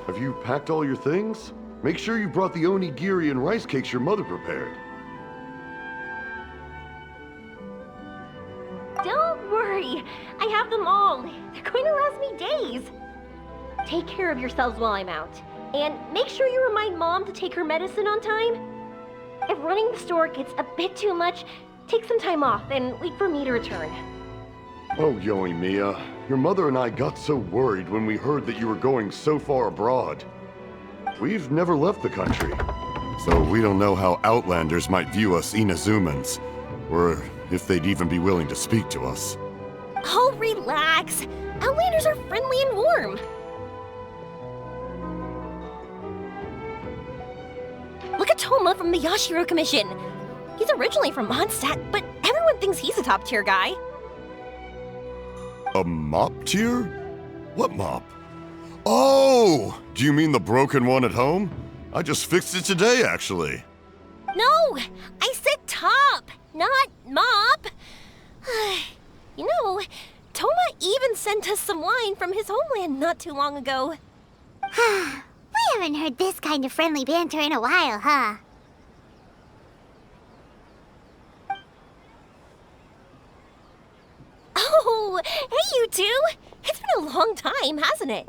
Have you packed all your things? Make sure you brought the onigiri and rice cakes your mother prepared. Don't worry, I have them all. They're going to last me days. Take care of yourselves while I'm out. And make sure you remind Mom to take her medicine on time. If running the store gets a bit too much, take some time off and wait for me to return. Oh, Yoimiya, your mother and I got so worried when we heard that you were going so far abroad. We've never left the country, so we don't know how Outlanders might view us Inazumans, or if they'd even be willing to speak to us. Oh, relax. Outlanders are friendly and warm. Look at Toma from the Yashiro Commission. He's originally from Mondstadt, but everyone thinks he's a top-tier guy. A mop tier? What mop? Oh! Do you mean the broken one at home? I just fixed it today, actually. No! I said top, not mop. You know, Toma even sent us some wine from his homeland not too long ago. We haven't heard this kind of friendly banter in a while, huh? Oh, hey you two! It's been a long time, hasn't it?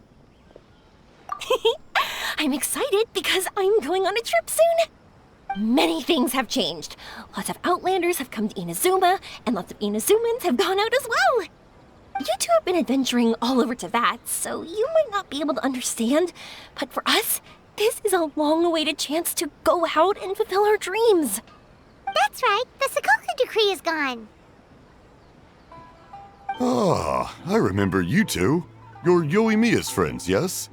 I'm excited because I'm going on a trip soon. Many things have changed. Lots of Outlanders have come to Inazuma, and lots of Inazumans have gone out as well. You two have been adventuring all over Teyvat, so you might not be able to understand, but for us, this is a long-awaited chance to go out and fulfill our dreams. That's right, the Sakoku decree is gone. Ah, I remember you two. You're Yoimiya's friends, yes?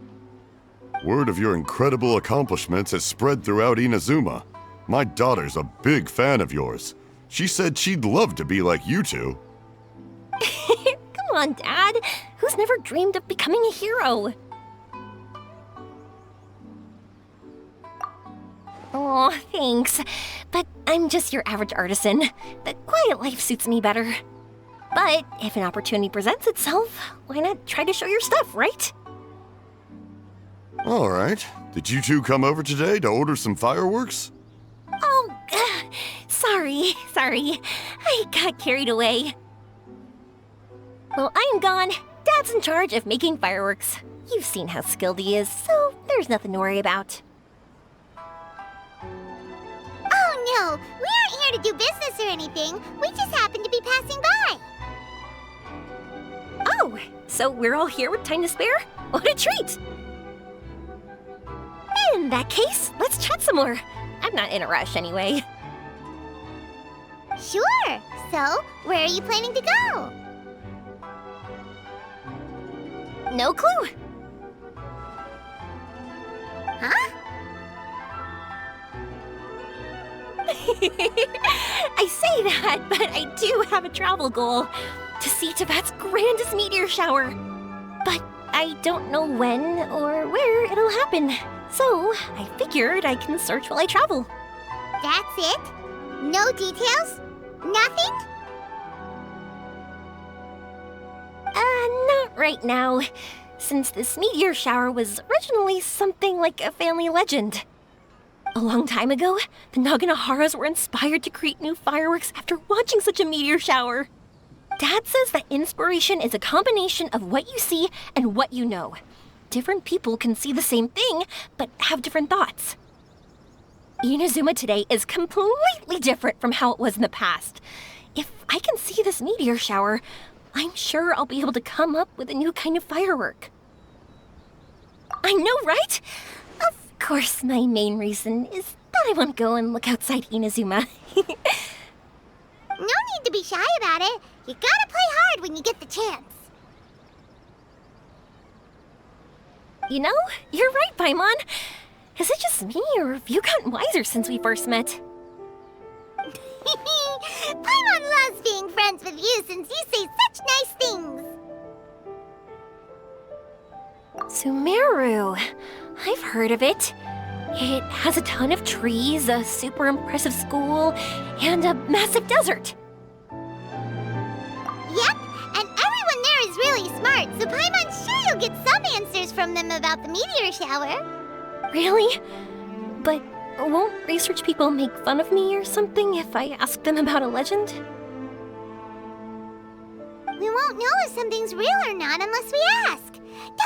Word of your incredible accomplishments has spread throughout Inazuma. My daughter's a big fan of yours. She said she'd love to be like you two. Come on, Dad. Who's never dreamed of becoming a hero? Oh, thanks. But I'm just your average artisan. The quiet life suits me better. But if an opportunity presents itself, why not try to show your stuff, right? All right. Did you two come over today to order some fireworks? Oh, sorry. I got carried away. Well, I'm gone. Dad's in charge of making fireworks. You've seen how skilled he is, so there's nothing to worry about. Oh no, we aren't here to do business or anything. We just happen to be passing by. Oh, so we're all here with time to spare? What a treat! In that case, let's chat some more. I'm not in a rush anyway. Sure. So, where are you planning to go? No clue. Huh? I say that, but I do have a travel goal. To see Teyvat's grandest meteor shower. But I don't know when or where it'll happen. So, I figured I can search while I travel. That's it? No details? Nothing? Not right now. Since this meteor shower was originally something like a family legend. A long time ago, the Naganaharas were inspired to create new fireworks after watching such a meteor shower. Dad says that inspiration is a combination of what you see and what you know. different people can see the same thing, but have different thoughts. Inazuma today is completely different from how it was in the past. If I can see this meteor shower, I'm sure I'll be able to come up with a new kind of firework. I know, right? Of course, my main reason is that I want to go and look outside Inazuma. No need to be shy about it. You gotta play hard when you get the chance. You know, you're right, Paimon. Is it just me, or have you gotten wiser since we first met? Paimon loves being friends with you since you say such nice things. Sumeru. I've heard of it. It has a ton of trees, a super impressive school, and a massive desert. Yep, and everyone there is really smart, so Paimon's sure you'll get some answers from them about the meteor shower. Really? But won't research people make fun of me or something if I ask them about a legend? We won't know if something's real or not unless we ask.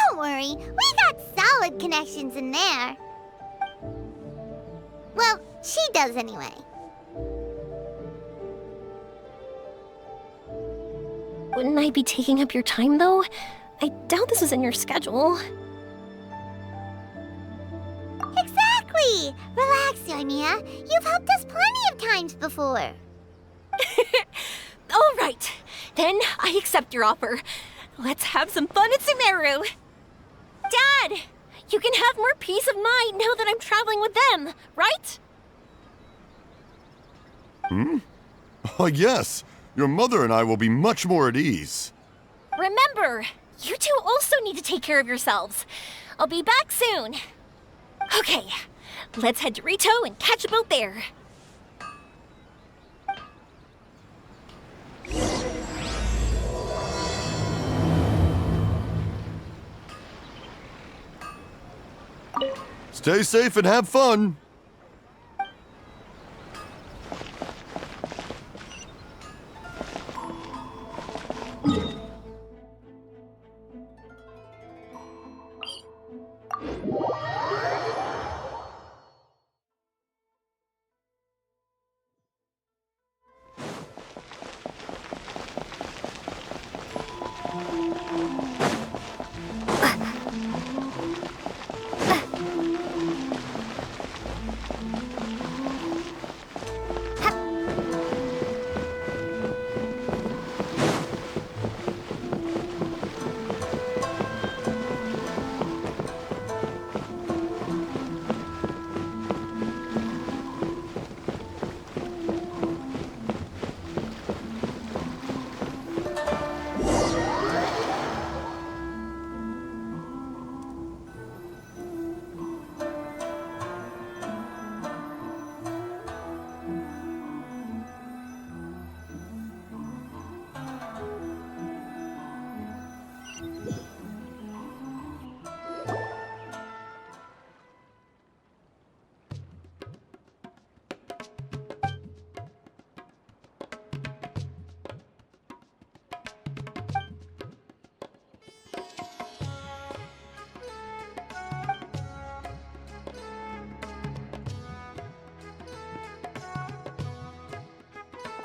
Don't worry, we got solid connections in there. Well, she does anyway. Wouldn't I be taking up your time, though? I doubt this is in your schedule. Exactly! Relax, Yoimiya. You've helped us plenty of times before. All right, then I accept your offer. Let's have some fun at Sumeru. Dad, you can have more peace of mind now that I'm traveling with them, right? Yes. Your mother and I will be much more at ease. Remember, you two also need to take care of yourselves. I'll be back soon. Okay, let's head to Rito and catch a boat there. Stay safe and have fun.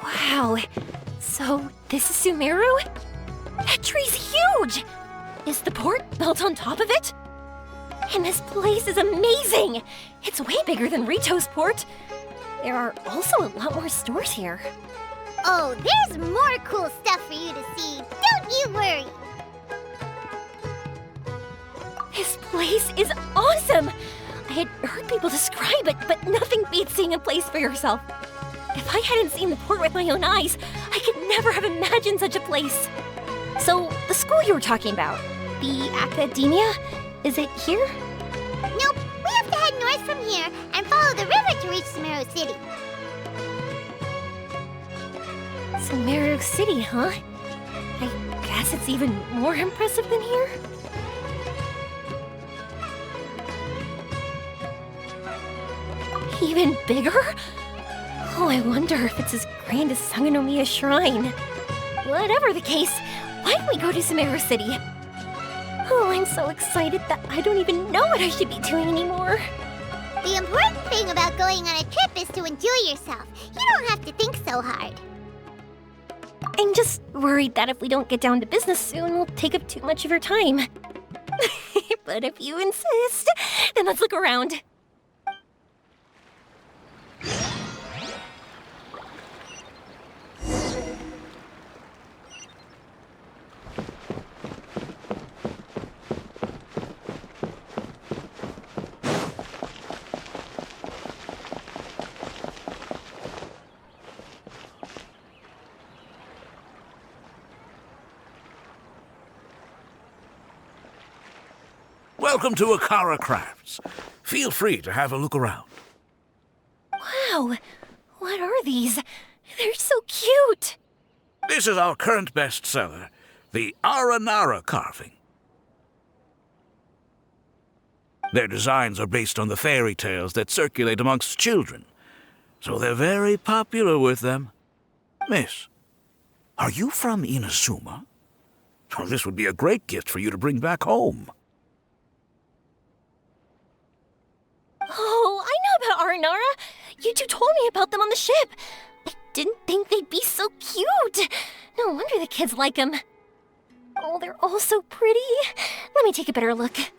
Wow, so this is Sumeru? That tree's huge! Is the port built on top of it? And this place is amazing! It's way bigger than Rito's port. There are also a lot more stores here. Oh, there's more cool stuff for you to see. Don't you worry. This place is awesome! I had heard people describe it, but nothing beats seeing a place for yourself. If I hadn't seen the port with my own eyes, I could never have imagined such a place. So, the school you were talking about, the academia, is it here? Nope, we have to head north from here and follow the river to reach Sumeru City. Sumeru City, huh? I guess it's even more impressive than here? Even bigger? Oh, I wonder if it's as grand as Sangonomiya Shrine. Whatever the case, why don't we go to Sumeru City? Oh, I'm I'm so excited that I don't even know what I should be doing anymore. The important thing about going on a trip is to enjoy yourself. You don't have to think so hard. I'm just worried that if we don't get down to business soon, we'll take up too much of your time. But if you insist, then let's look around. Welcome to Akara Crafts. Feel free to have a look around. Wow, what are these? They're so cute. This is our current bestseller, the Aranara carving. Their designs are based on the fairy tales that circulate amongst children, so they're very popular with them. Miss, are you from Inazuma? Oh, this would be a great gift for you to bring back home. Oh, I know about Aranara. You two told me about them on the ship. I didn't think they'd be so cute. No wonder the kids like them. Oh, they're all so pretty. Let me take a better look. Paimon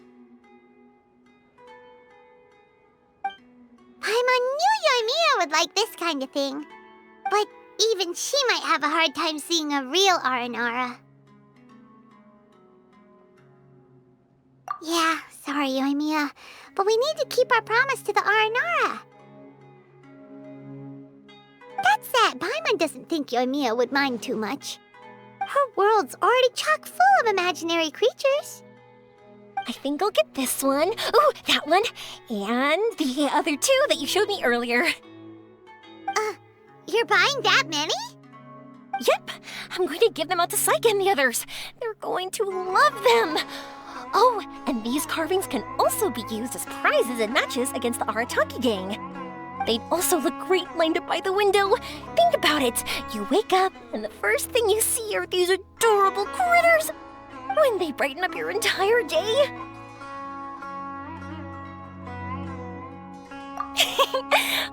knew Yoimiya would like this kind of thing. But even she might have a hard time seeing a real Aranara. Yeah, sorry, Yoimiya, but we need to keep our promise to the Aranara. That said, Paimon doesn't think Yoimiya would mind too much. Her world's already chock full of imaginary creatures. I think I'll get this one. Ooh, that one. And the other two that you showed me earlier. You're buying that many? Yep, I'm going to give them out to Saika and the others. They're going to love them. Oh, and these carvings can also be used as prizes and matches against the Arataki gang. They'd also look great lined up by the window. Think about it. You wake up, and the first thing you see are these adorable critters. Wouldn't they brighten up your entire day?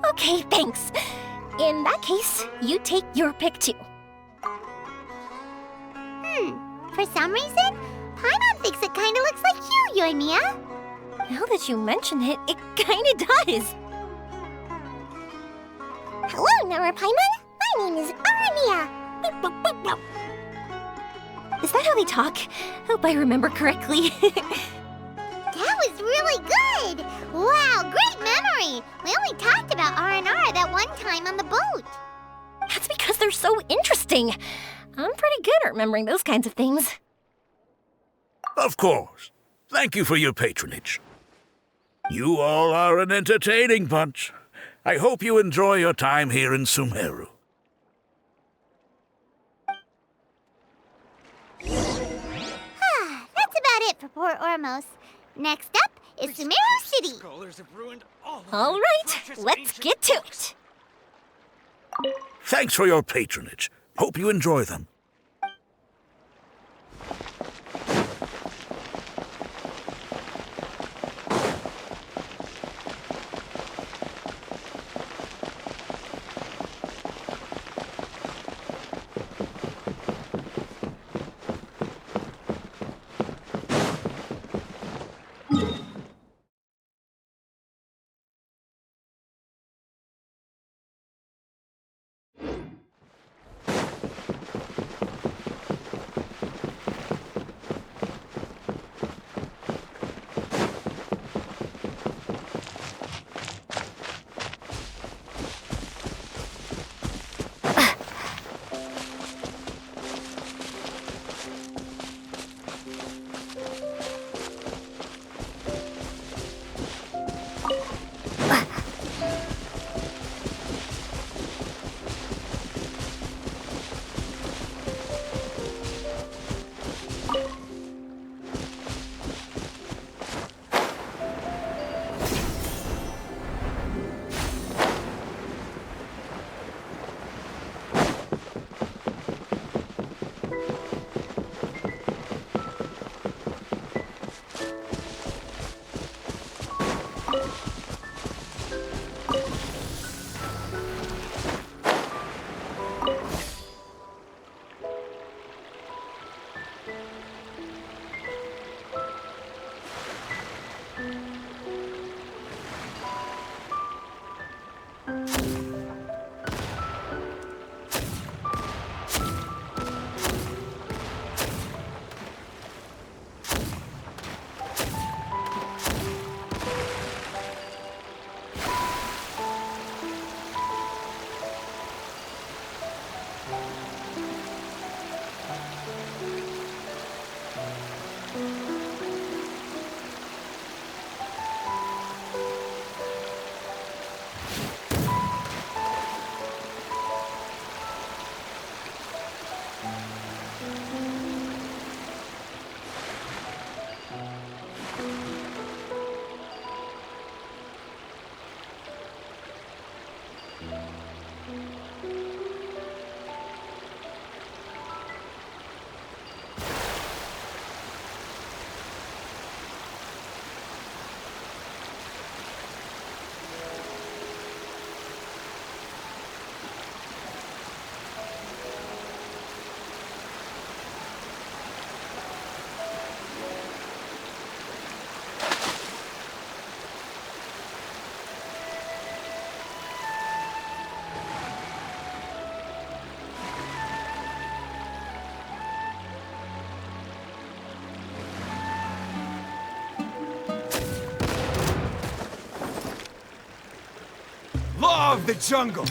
Okay, thanks. In that case, you take your pick too. For some reason, Paimon thinks it kinda looks like you, Yoimiya. Now that you mention it, it kinda does. Hello, Nara Paimon. My name is Yoimiya. Is that how they talk? Hope I remember correctly. That was really good! Wow, great memory! We only talked about Aranara that one time on the boat. That's because they're so interesting. I'm pretty good at remembering those kinds of things. Of course. Thank you for your patronage. You all are an entertaining bunch. I hope you enjoy your time here in Sumeru. That's about it for Port Ormos. Next up is Sumeru City. All right, let's get to it. Thanks for your patronage. Hope you enjoy them. Law of the jungle!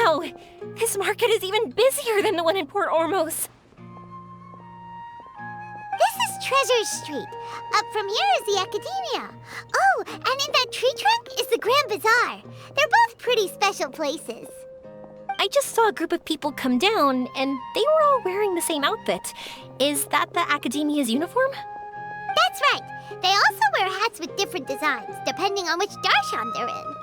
Wow! This market is even busier than the one in Port Ormos. This is Treasure Street. Up from here is the Academia. Oh, and in that tree trunk is the Grand Bazaar. They're both pretty special places. I just saw a group of people come down, and they were all wearing the same outfit. Is that the Academia's uniform? That's right. They also wear hats with different designs, depending on which darshan they're in.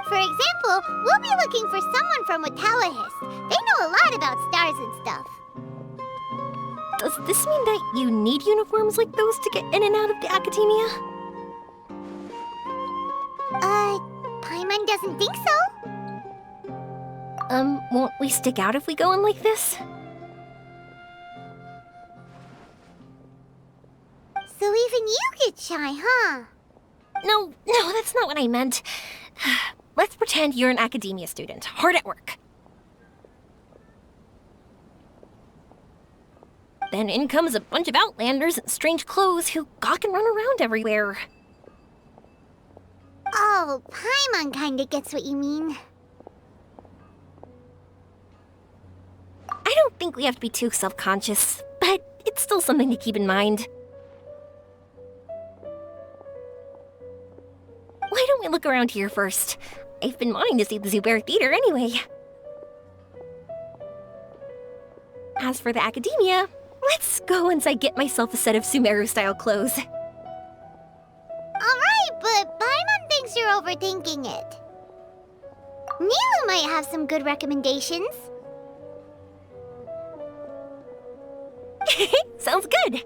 For example, we'll be looking for someone from Watawahist. They know a lot about stars and stuff. Does this mean that you need uniforms like those to get in and out of the Academia? Paimon doesn't think so. Won't we stick out if we go in like this? So even you get shy, huh? No, that's not what I meant. Let's pretend you're an Academia student, hard at work. Then in comes a bunch of Outlanders in strange clothes who gawk and run around everywhere. Oh, Paimon kinda gets what you mean. I don't think we have to be too self-conscious, but it's still something to keep in mind. Why don't we look around here first? I've been wanting to see the Zubair Theater anyway. As for the Academia, let's go once I get myself a set of Sumeru-style clothes. Alright, but Paimon thinks you're overthinking it. Nilu might have some good recommendations. Sounds good.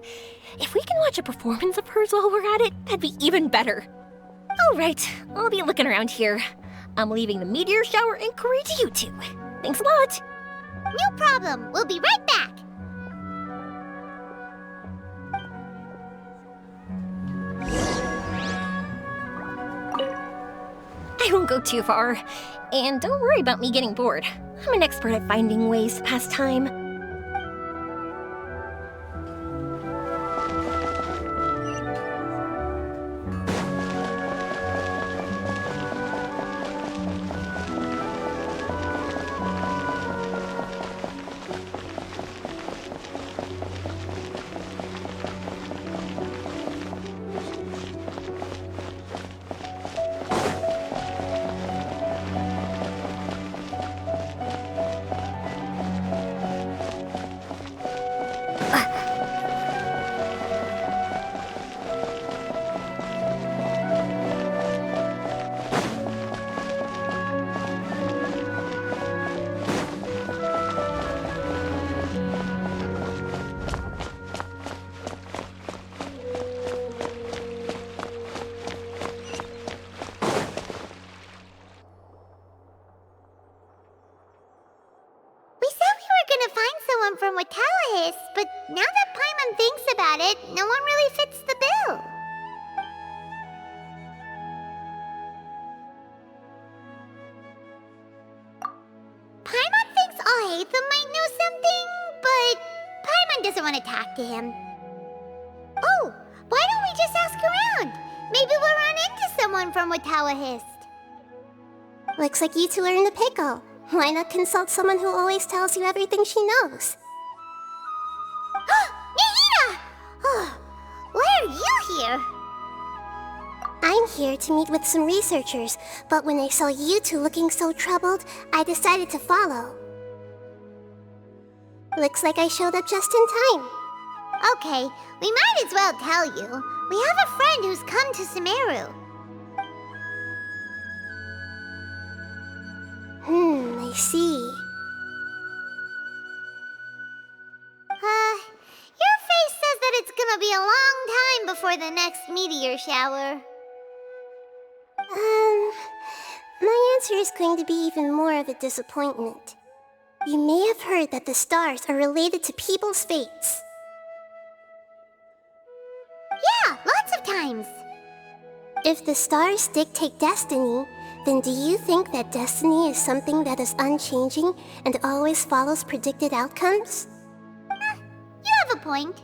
If we can watch a performance of hers while we're at it, that'd be even better. Alright, I'll be looking around here. I'm leaving the meteor shower inquiry to you two. Thanks a lot. No problem. We'll be right back. I won't go too far. And don't worry about me getting bored. I'm an expert at finding ways to pass time. From Watawahist, but now that Paimon thinks about it, no one really fits the bill. Paimon thinks Alhaitham might know something, but Paimon doesn't want to talk to him. Oh, why don't we just ask around? Maybe we'll run into someone from Watawahist. Looks like you two are in a pickle. Why not consult someone who always tells you everything she knows? Nahida! Oh, why are you here? I'm here to meet with some researchers, but when I saw you two looking so troubled, I decided to follow. Looks like I showed up just in time. Okay, we might as well tell you. We have a friend who's come to Sumeru. I see. Your face says that it's gonna be a long time before the next meteor shower. My answer is going to be even more of a disappointment. You may have heard that the stars are related to people's fates. Yeah, lots of times. If the stars dictate destiny, then do you think that destiny is something that is unchanging and always follows predicted outcomes? You have a point.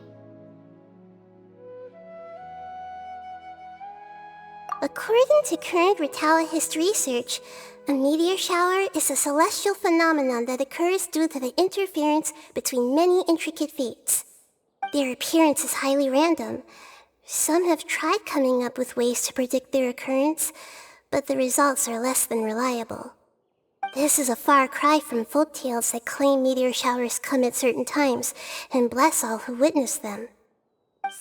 According to current Watawahist research, A meteor shower is a celestial phenomenon that occurs due to the interference between many intricate fates. Their appearance is highly random. Some have tried coming up with ways to predict their occurrence, but the results are less than reliable. This is a far cry from folk tales that claim meteor showers come at certain times and bless all who witness them.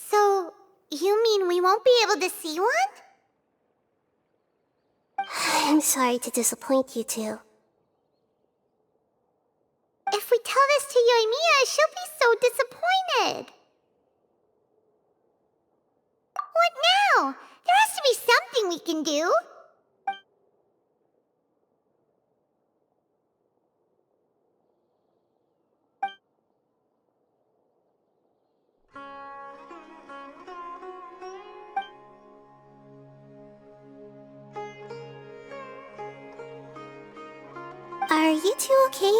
So, you mean we won't be able to see one? I'm sorry to disappoint you two. If we tell this to Yoimiya, she'll be so disappointed. What now? There has to be something we can do. Are you two okay?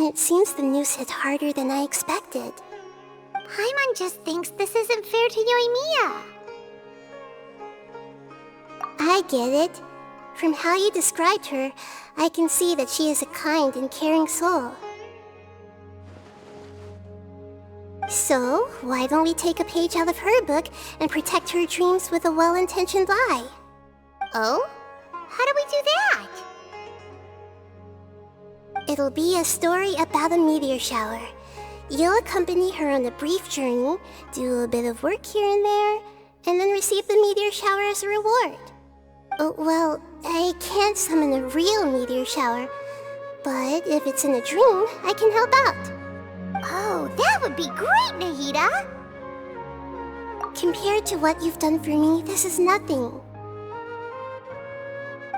It seems the news hit harder than I expected. Paimon just thinks this isn't fair to Yoimiya. I get it. From how you described her, I can see that she is a kind and caring soul. So, why don't we take a page out of her book and protect her dreams with a well-intentioned lie? Oh? How do we do that? It'll be a story about a meteor shower. You'll accompany her on a brief journey, do a bit of work here and there, and then receive the meteor shower as a reward. Oh, well, I can't summon a real meteor shower, but if it's in a dream, I can help out. Oh, that would be great, Nahida! Compared to what you've done for me, this is nothing.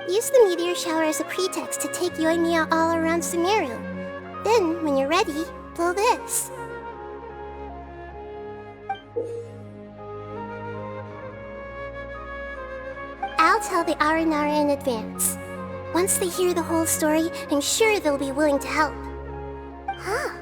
Use the meteor shower as a pretext to take Yoimiya all around Sumeru. Then, when you're ready, blow this. I'll tell the Aranara in advance. Once they hear the whole story, I'm sure they'll be willing to help. Huh.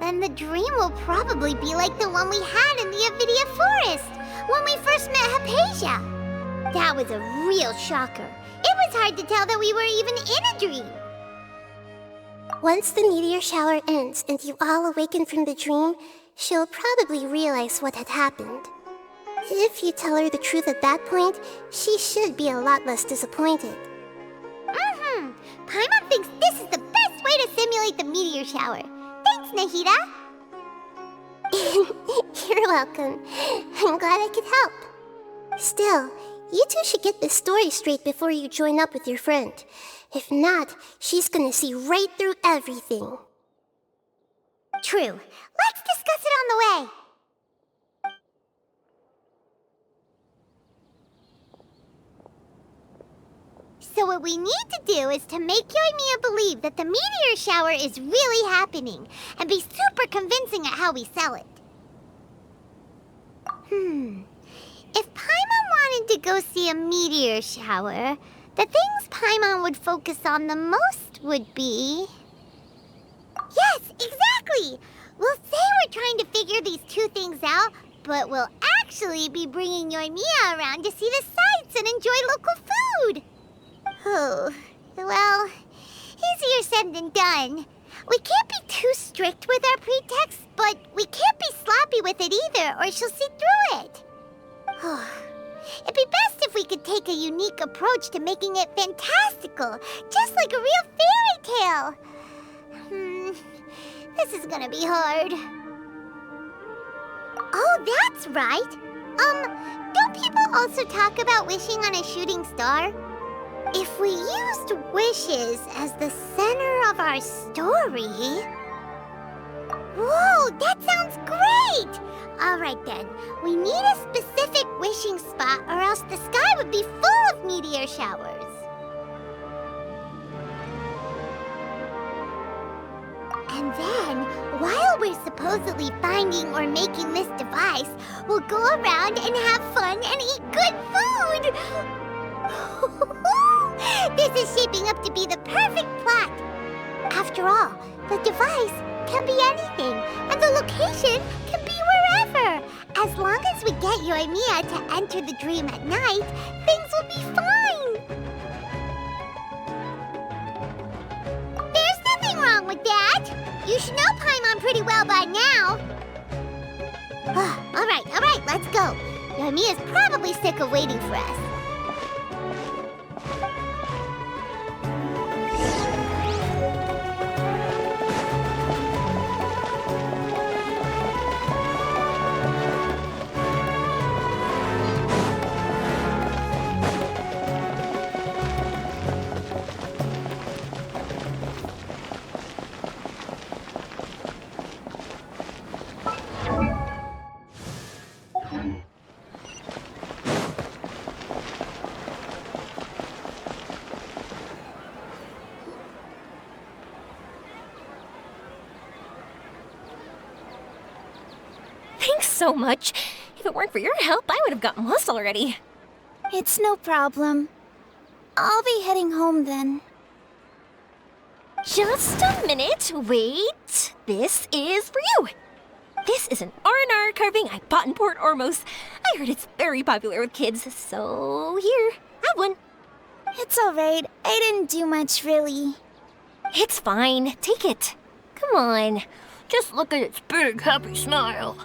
Then the dream will probably be like the one we had in the Avidia Forest, when we first met Hypatia. That was a real shocker. It was hard to tell that we were even in a dream. Once the meteor shower ends and you all awaken from the dream, she'll probably realize what had happened. If you tell her the truth at that point, she should be a lot less disappointed. Paimon thinks this is the best way to simulate the meteor shower. Thanks, Nahida. You're welcome. I'm glad I could help. Still, you two should get this story straight before you join up with your friend. If not, she's gonna see right through everything. True. Let's discuss it on the way. So what we need to do is to make Yoimiya believe that the meteor shower is really happening, and be super convincing at how we sell it. If Paimon wanted to go see a meteor shower, the things Paimon would focus on the most would be... Yes, exactly! We'll say we're trying to figure these two things out, but we'll actually be bringing Yoimiya around to see the sights and enjoy local food. Oh, well, easier said than done. We can't be too strict with our pretexts, but we can't be sloppy with it either, or she'll see through it. It'd be best if we could take a unique approach to making it fantastical, just like a real fairy tale. This is gonna be hard. Oh, that's right. Don't people also talk about wishing on a shooting star? If we used wishes as the center of our story... Whoa, that sounds great! Alright then, we need a specific wishing spot or else the sky would be full of meteor showers. And then, while we're supposedly finding or making this device, we'll go around and have fun and eat good food! This is shaping up to be the perfect plot. After all, the device can be anything, and the location can be wherever. As long as we get Yoimiya to enter the dream at night, things will be fine. Dad. You should know Paimon pretty well by now. All right, let's go. Yoimiya's probably sick of waiting for us. Thanks so much. If it weren't for your help, I would have gotten lost already. It's no problem. I'll be heading home then. Just a minute, wait. This is for you. This is an R&R carving I bought in Port Ormos. I heard it's very popular with kids, so here, have one. It's alright. I didn't do much, really. It's fine, take it. Come on, just look at its big, happy smile.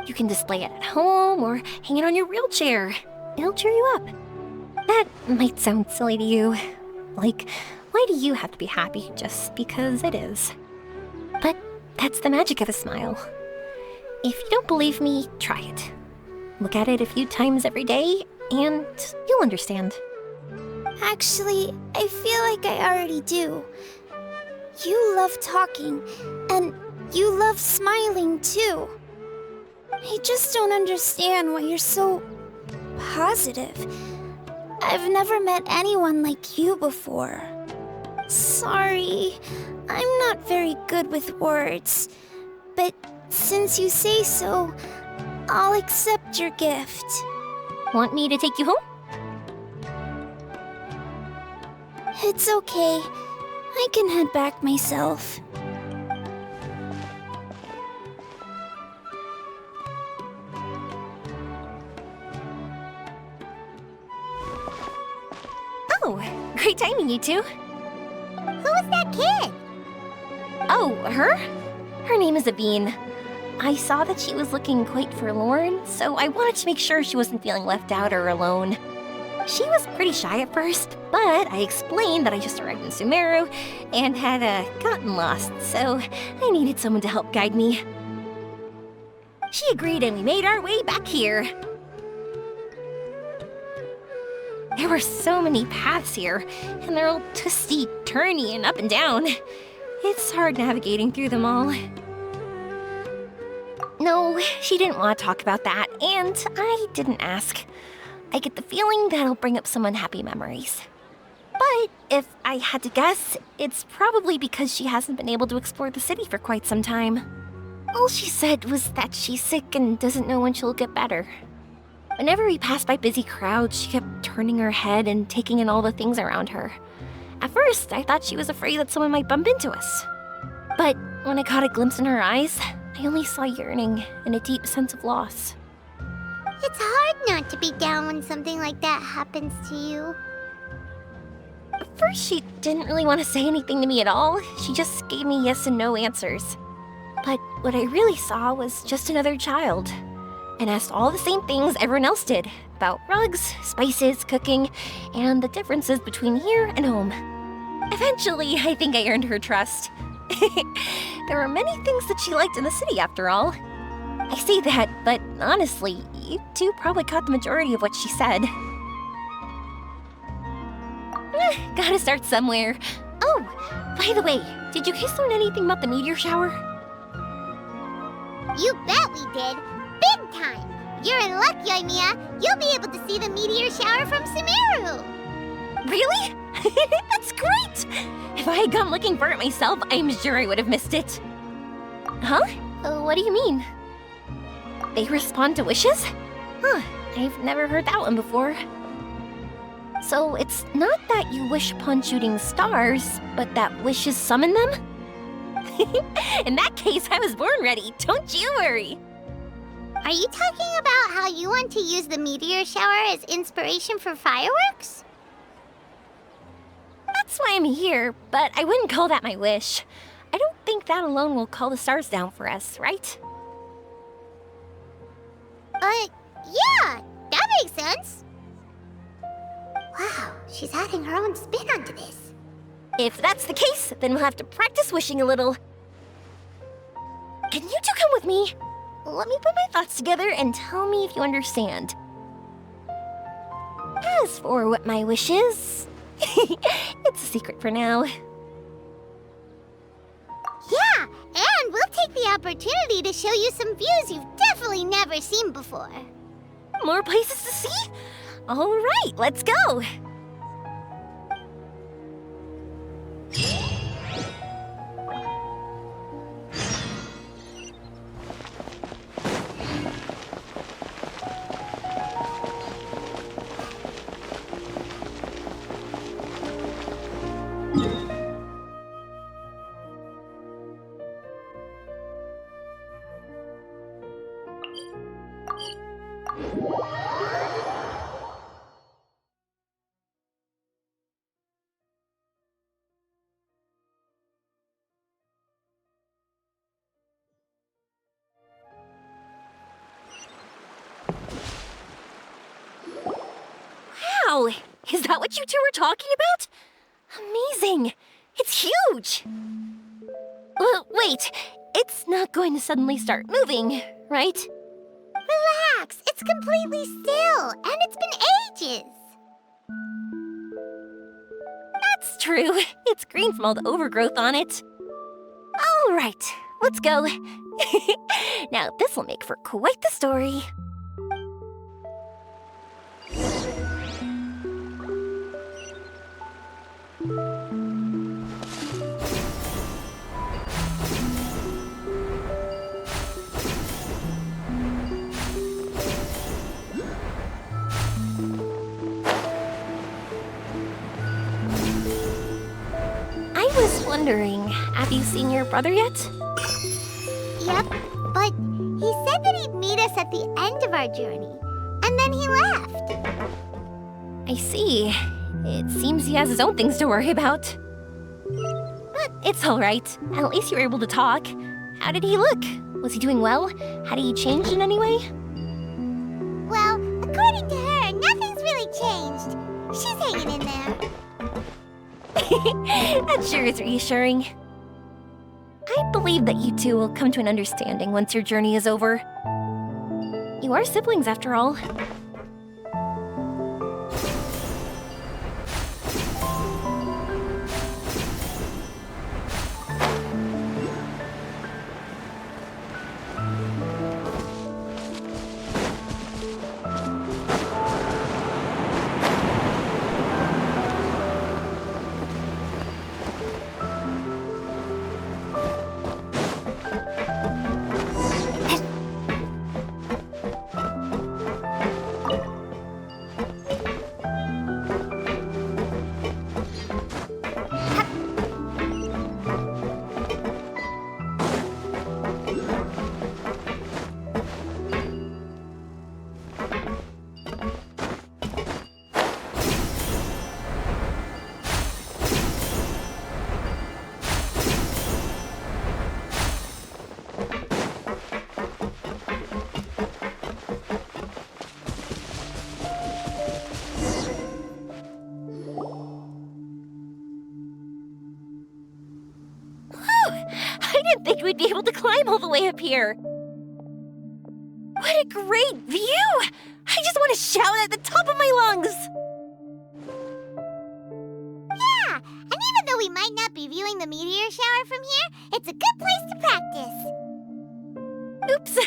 You can display it at home or hang it on your wheelchair. It'll cheer you up. That might sound silly to you. Like, why do you have to be happy just because it is? But that's the magic of a smile. If you don't believe me, try it. Look at it a few times every day, and you'll understand. Actually, I feel like I already do. You love talking, and you love smiling too. I just don't understand why you're so positive. I've never met anyone like you before. Sorry, I'm not very good with words, but since you say so, I'll accept your gift. Want me to take you home? It's okay. I can head back myself. Oh, great timing, you two. Who was that kid? Oh, her? Her name is Aveen. I saw that she was looking quite forlorn, so I wanted to make sure she wasn't feeling left out or alone. She was pretty shy at first, but I explained that I just arrived in Sumeru and had gotten lost, so I needed someone to help guide me. She agreed and we made our way back here. There were so many paths here, and they're all twisty, turny, and up and down. It's hard navigating through them all. No, she didn't want to talk about that, and I didn't ask. I get the feeling that'll bring up some unhappy memories. But if I had to guess, it's probably because she hasn't been able to explore the city for quite some time. All she said was that she's sick and doesn't know when she'll get better. Whenever we passed by busy crowds, she kept turning her head and taking in all the things around her. At first, I thought she was afraid that someone might bump into us. But when I caught a glimpse in her eyes, I only saw yearning and a deep sense of loss. It's hard not to be down when something like that happens to you. At first, she didn't really want to say anything to me at all. She just gave me yes and no answers. But what I really saw was just another child, and asked all the same things everyone else did about rugs, spices, cooking, and the differences between here and home. Eventually, I think I earned her trust. There were many things that she liked in the city, after all. I say that, but honestly, you two probably caught the majority of what she said. Gotta start somewhere. Oh, by the way, did you guys learn anything about the meteor shower? You bet we did. Big time. You're in luck, Yoimiya. You'll be able to see the meteor shower from Sumeru. Really? That's great! If I had gone looking for it myself, I'm sure I would have missed it. Huh? What do you mean? They respond to wishes? Huh, I've never heard that one before. So it's not that you wish upon shooting stars, but that wishes summon them? In that case, I was born ready. Don't you worry. Are you talking about how you want to use the meteor shower as inspiration for fireworks? That's why I'm here, but I wouldn't call that my wish. I don't think that alone will call the stars down for us, right? Yeah, that makes sense. Wow, she's adding her own spin onto this. If that's the case, then we'll have to practice wishing a little. Can you two come with me? Let me put my thoughts together and tell me if you understand. As for what my wish is, it's a secret for now. Yeah, and we'll take the opportunity to show you some views you've definitely never seen before. More places to see? All right, let's go. Wow, is that what you two were talking about? Amazing! It's huge! Wait, it's not going to suddenly start moving, right? Relax, it's completely still, and it's been ages. That's true. It's green from all the overgrowth on it. All right, let's go. Now, this will make for quite the story. I was wondering, have you seen your brother yet? Yep, but he said that he'd meet us at the end of our journey, and then he left. I see. It seems he has his own things to worry about. But it's all right. At least you were able to talk. How did he look? Was he doing well? Had he changed in any way? Well, according to her, nothing's really changed. She's hanging in there. That sure is reassuring. I believe that you two will come to an understanding once your journey is over. You are siblings, after all. I didn't think we'd be able to climb all the way up here. What a great view! I just want to shout at the top of my lungs! Yeah, and even though we might not be viewing the meteor shower from here, it's a good place to practice. Oops,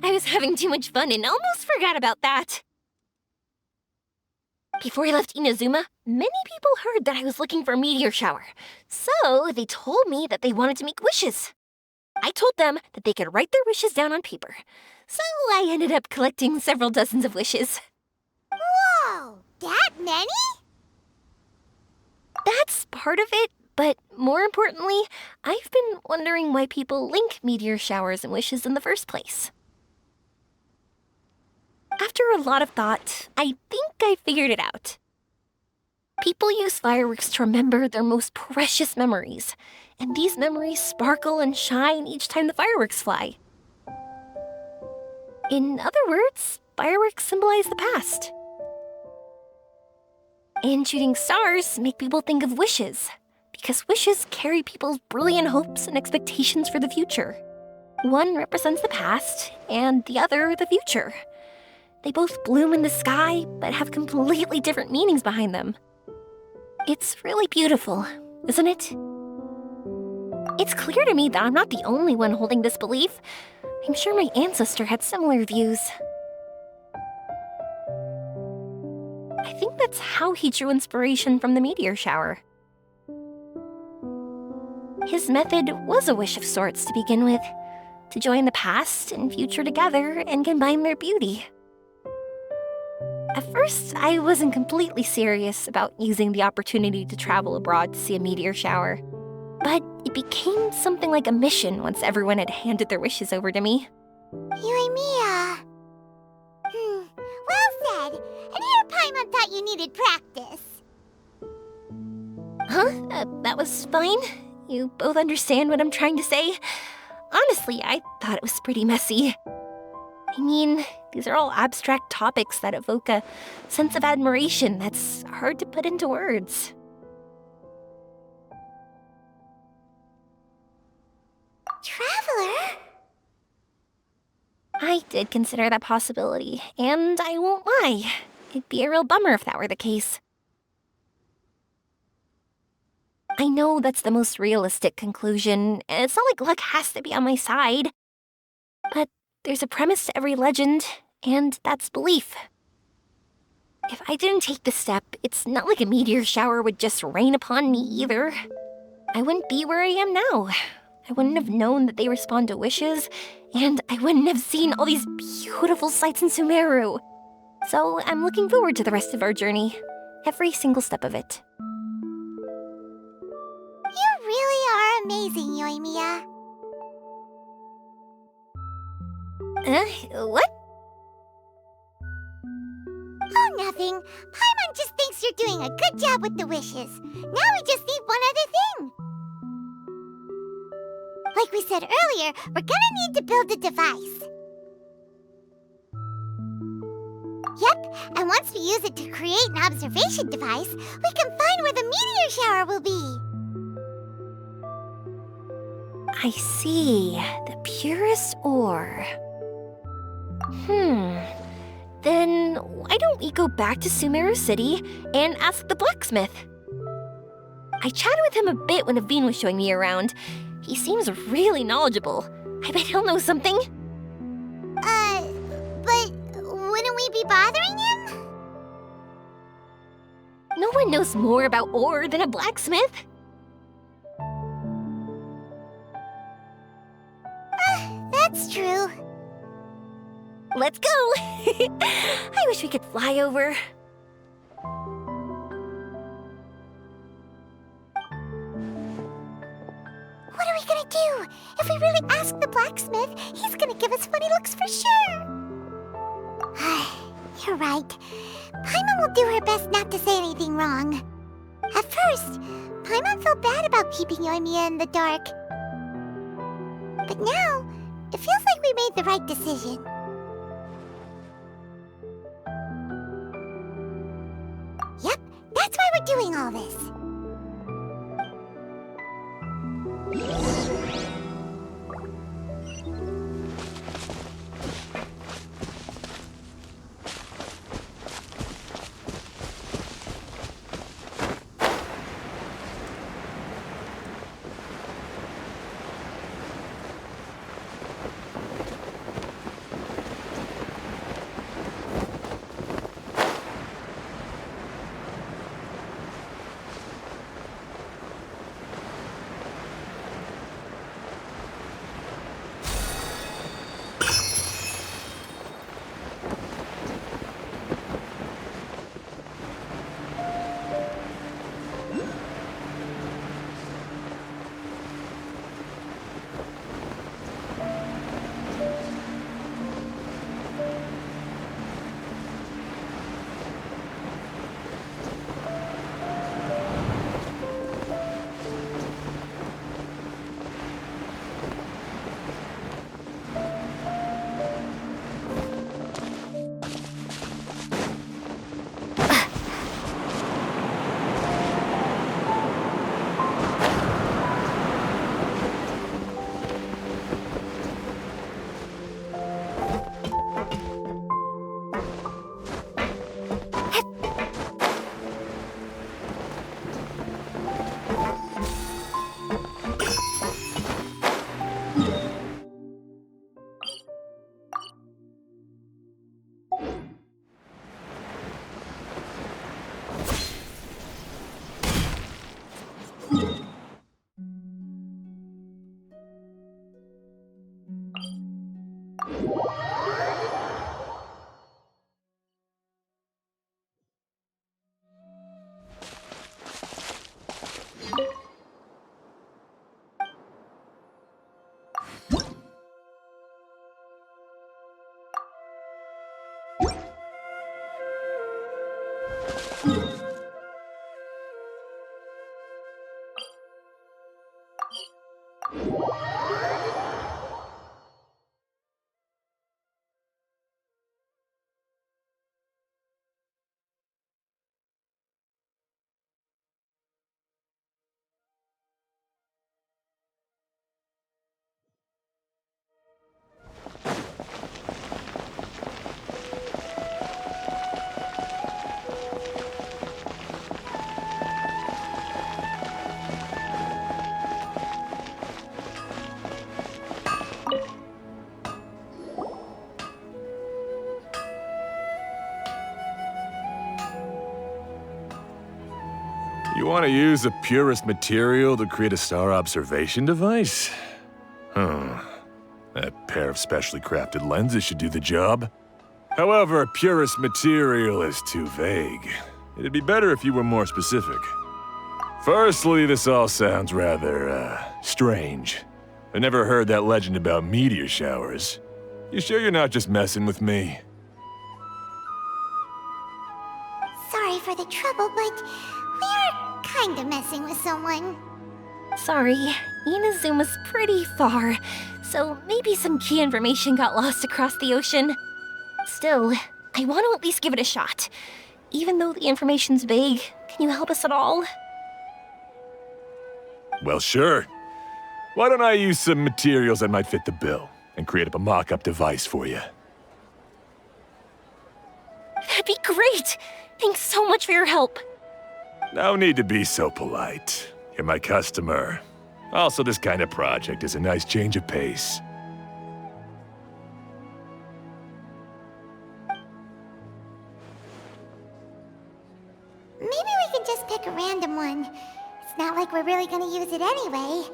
I was having too much fun and almost forgot about that. Before I left Inazuma, many people heard that I was looking for a meteor shower. So they told me that they wanted to make wishes. I told them that they could write their wishes down on paper. So I ended up collecting several dozens of wishes. Whoa, that many? That's part of it, but more importantly, I've been wondering why people link meteor showers and wishes in the first place. After a lot of thought, I think I figured it out. People use fireworks to remember their most precious memories, and these memories sparkle and shine each time the fireworks fly. In other words, fireworks symbolize the past. And shooting stars make people think of wishes, because wishes carry people's brilliant hopes and expectations for the future. One represents the past, and the other the future. They both bloom in the sky, but have completely different meanings behind them. It's really beautiful, isn't it? It's clear to me that I'm not the only one holding this belief. I'm sure my ancestor had similar views. I think that's how he drew inspiration from the meteor shower. His method was a wish of sorts to begin with, to join the past and future together and combine their beauty. At first, I wasn't completely serious about using the opportunity to travel abroad to see a meteor shower, but it became something like a mission once everyone had handed their wishes over to me. Yoimiya. Well said. And here Paimon thought you needed practice. Huh? That was fine? You both understand what I'm trying to say? Honestly, I thought it was pretty messy. I mean, these are all abstract topics that evoke a sense of admiration that's hard to put into words. Traveler? I did consider that possibility, and I won't lie. It'd be a real bummer if that were the case. I know that's the most realistic conclusion, and it's not like luck has to be on my side. But there's a premise to every legend, and that's belief. If I didn't take this step, it's not like a meteor shower would just rain upon me either. I wouldn't be where I am now. I wouldn't have known that they respond to wishes, and I wouldn't have seen all these beautiful sights in Sumeru. So I'm looking forward to the rest of our journey, every single step of it. You really are amazing, Yoimiya. What? Oh, nothing. Paimon just thinks you're doing a good job with the wishes. Now we just need one other thing. Like we said earlier, we're gonna need to build a device. Yep, and once we use it to create an observation device, we can find where the meteor shower will be. I see. The purest ore. Then why don't we go back to Sumeru City and ask the blacksmith? I chatted with him a bit when Aveen was showing me around. He seems really knowledgeable. I bet he'll know something. But wouldn't we be bothering him? No one knows more about ore than a blacksmith. That's true. Let's go! I wish we could fly over. What are we gonna do? If we really ask the blacksmith, he's gonna give us funny looks for sure. You're right. Paimon will do her best not to say anything wrong. At first, Paimon felt bad about keeping Yoimiya in the dark. But now, it feels like we made the right decision. Yep, that's why we're doing all this. You want to use the purest material to create a star observation device? That pair of specially crafted lenses should do the job. However, purest material is too vague. It'd be better if you were more specific. Firstly, this all sounds rather, strange. I never heard that legend about meteor showers. You sure you're not just messing with me? Sorry for the trouble, but we are kinda messing with someone. Sorry, Inazuma's pretty far, so maybe some key information got lost across the ocean. Still, I want to at least give it a shot. Even though the information's vague, can you help us at all? Well, sure. Why don't I use some materials that might fit the bill and create up a mock-up device for you? That'd be great! Thanks so much for your help. No need to be so polite. You're my customer. Also, this kind of project is a nice change of pace. Maybe we can just pick a random one. It's not like we're really gonna use it anyway.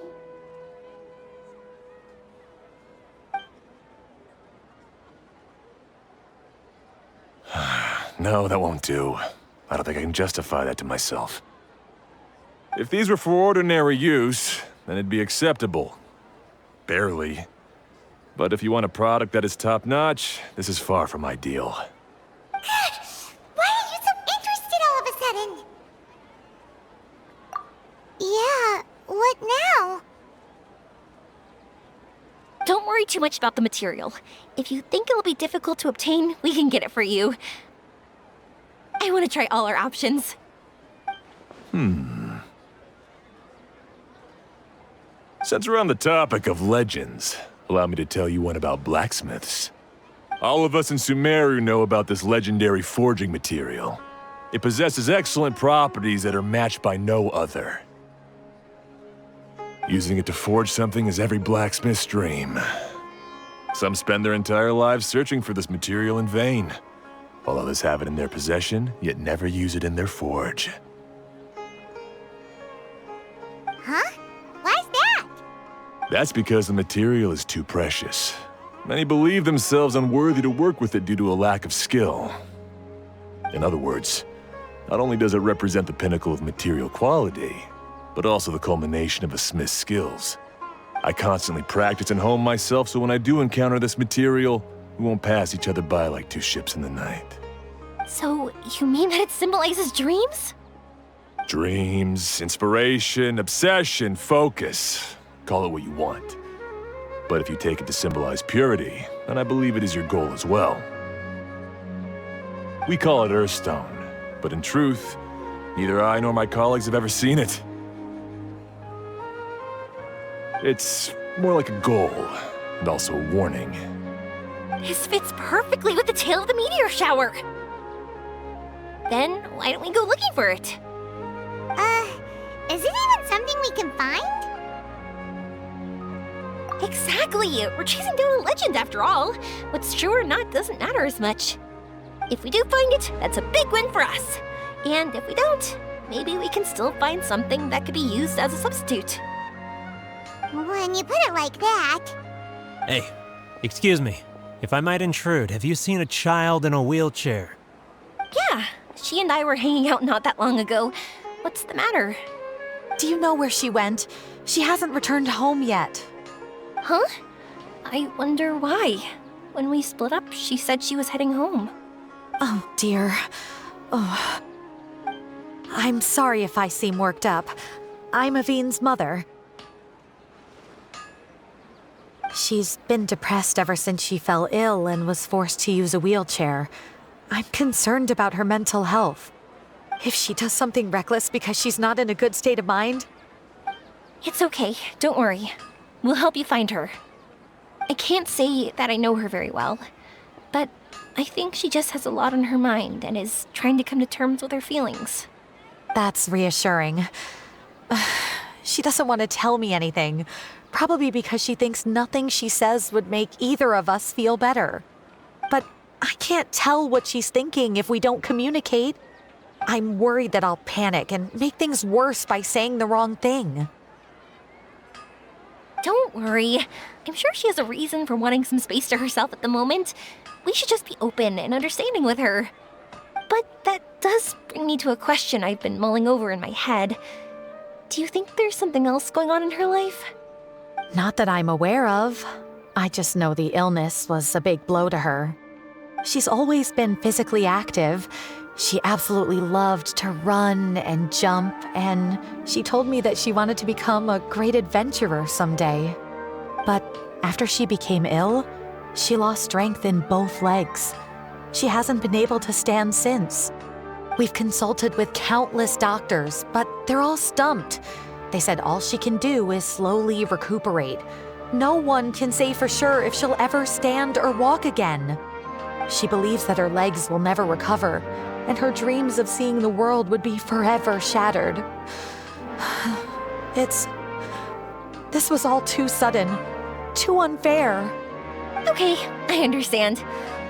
No, that won't do. I don't think I can justify that to myself. If these were for ordinary use, then it'd be acceptable. Barely. But if you want a product that is top-notch, this is far from ideal. God, why are you so interested all of a sudden? Yeah, what now? Don't worry too much about the material. If you think it'll be difficult to obtain, we can get it for you. I want to try all our options. Since we're on the topic of legends, allow me to tell you one about blacksmiths. All of us in Sumeru know about this legendary forging material. It possesses excellent properties that are matched by no other. Using it to forge something is every blacksmith's dream. Some spend their entire lives searching for this material in vain, while others have it in their possession, yet never use it in their forge. Huh? Why's that? That's because the material is too precious. Many believe themselves unworthy to work with it due to a lack of skill. In other words, not only does it represent the pinnacle of material quality, but also the culmination of a smith's skills. I constantly practice and hone myself, so when I do encounter this material, we won't pass each other by like two ships in the night. So, you mean that it symbolizes dreams? Dreams, inspiration, obsession, focus. Call it what you want. But if you take it to symbolize purity, then I believe it is your goal as well. We call it Earthstone, but in truth, neither I nor my colleagues have ever seen it. It's more like a goal, and also a warning. This fits perfectly with the tale of the meteor shower. Then, why don't we go looking for it? Is it even something we can find? Exactly! We're chasing down a legend after all. What's true or not doesn't matter as much. If we do find it, that's a big win for us. And if we don't, maybe we can still find something that could be used as a substitute. When you put it like that... Hey, excuse me. If I might intrude, have you seen a child in a wheelchair? Yeah, she and I were hanging out not that long ago. What's the matter? Do you know where she went? She hasn't returned home yet. Huh? I wonder why. When we split up, she said she was heading home. Oh, dear. Oh. I'm sorry if I seem worked up. I'm Avine's mother. She's been depressed ever since she fell ill and was forced to use a wheelchair. I'm concerned about her mental health. If she does something reckless because she's not in a good state of mind... It's okay, don't worry. We'll help you find her. I can't say that I know her very well, but I think she just has a lot on her mind and is trying to come to terms with her feelings. That's reassuring. She doesn't want to tell me anything, probably because she thinks nothing she says would make either of us feel better. But I can't tell what she's thinking if we don't communicate. I'm worried that I'll panic and make things worse by saying the wrong thing. Don't worry. I'm sure she has a reason for wanting some space to herself at the moment. We should just be open and understanding with her. But that does bring me to a question I've been mulling over in my head. Do you think there's something else going on in her life? Not that I'm aware of. I just know the illness was a big blow to her. She's always been physically active. She absolutely loved to run and jump, and she told me that she wanted to become a great adventurer someday. But after she became ill, she lost strength in both legs. She hasn't been able to stand since. We've consulted with countless doctors, but they're all stumped. They said all she can do is slowly recuperate. No one can say for sure if she'll ever stand or walk again. She believes that her legs will never recover, and her dreams of seeing the world would be forever shattered. This was all too sudden, too unfair. Okay, I understand.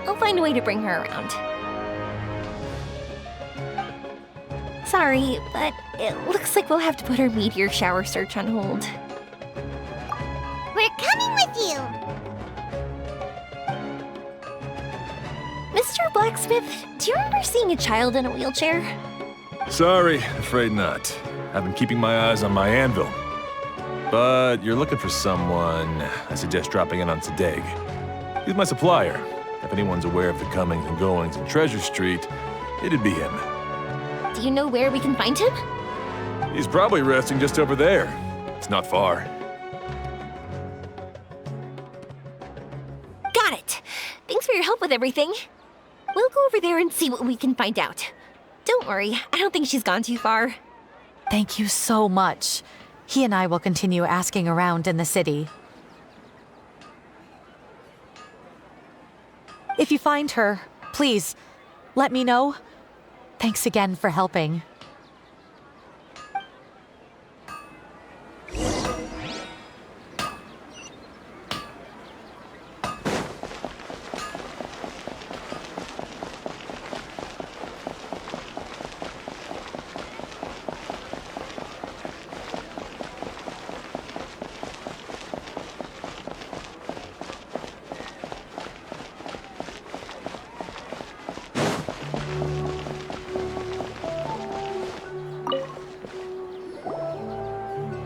I'll find a way to bring her around. Sorry, but it looks like we'll have to put our meteor shower search on hold. We're coming with you! Mr. Blacksmith, do you remember seeing a child in a wheelchair? Sorry, afraid not. I've been keeping my eyes on my anvil. But you're looking for someone, I suggest dropping in on Sadeg. He's my supplier. If anyone's aware of the comings and goings in Treasure Street, it'd be him. Do you know where we can find him? He's probably resting just over there. It's not far. Got it. Thanks for your help with everything. We'll go over there and see what we can find out. Don't worry, I don't think she's gone too far. Thank you so much. He and I will continue asking around in the city. If you find her, please, let me know. Thanks again for helping.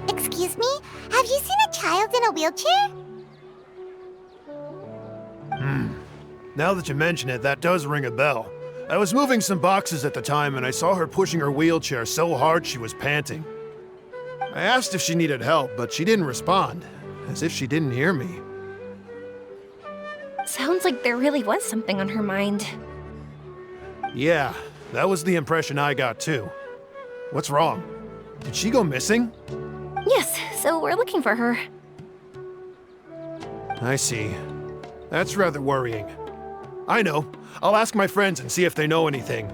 Excuse me? Have you seen a child in a wheelchair? Now that you mention it, that does ring a bell. I was moving some boxes at the time and I saw her pushing her wheelchair so hard she was panting. I asked if she needed help, but she didn't respond, as if she didn't hear me. Sounds like there really was something on her mind. Yeah, that was the impression I got too. What's wrong? Did she go missing? Yes, so we're looking for her. I see. That's rather worrying. I know. I'll ask my friends and see if they know anything.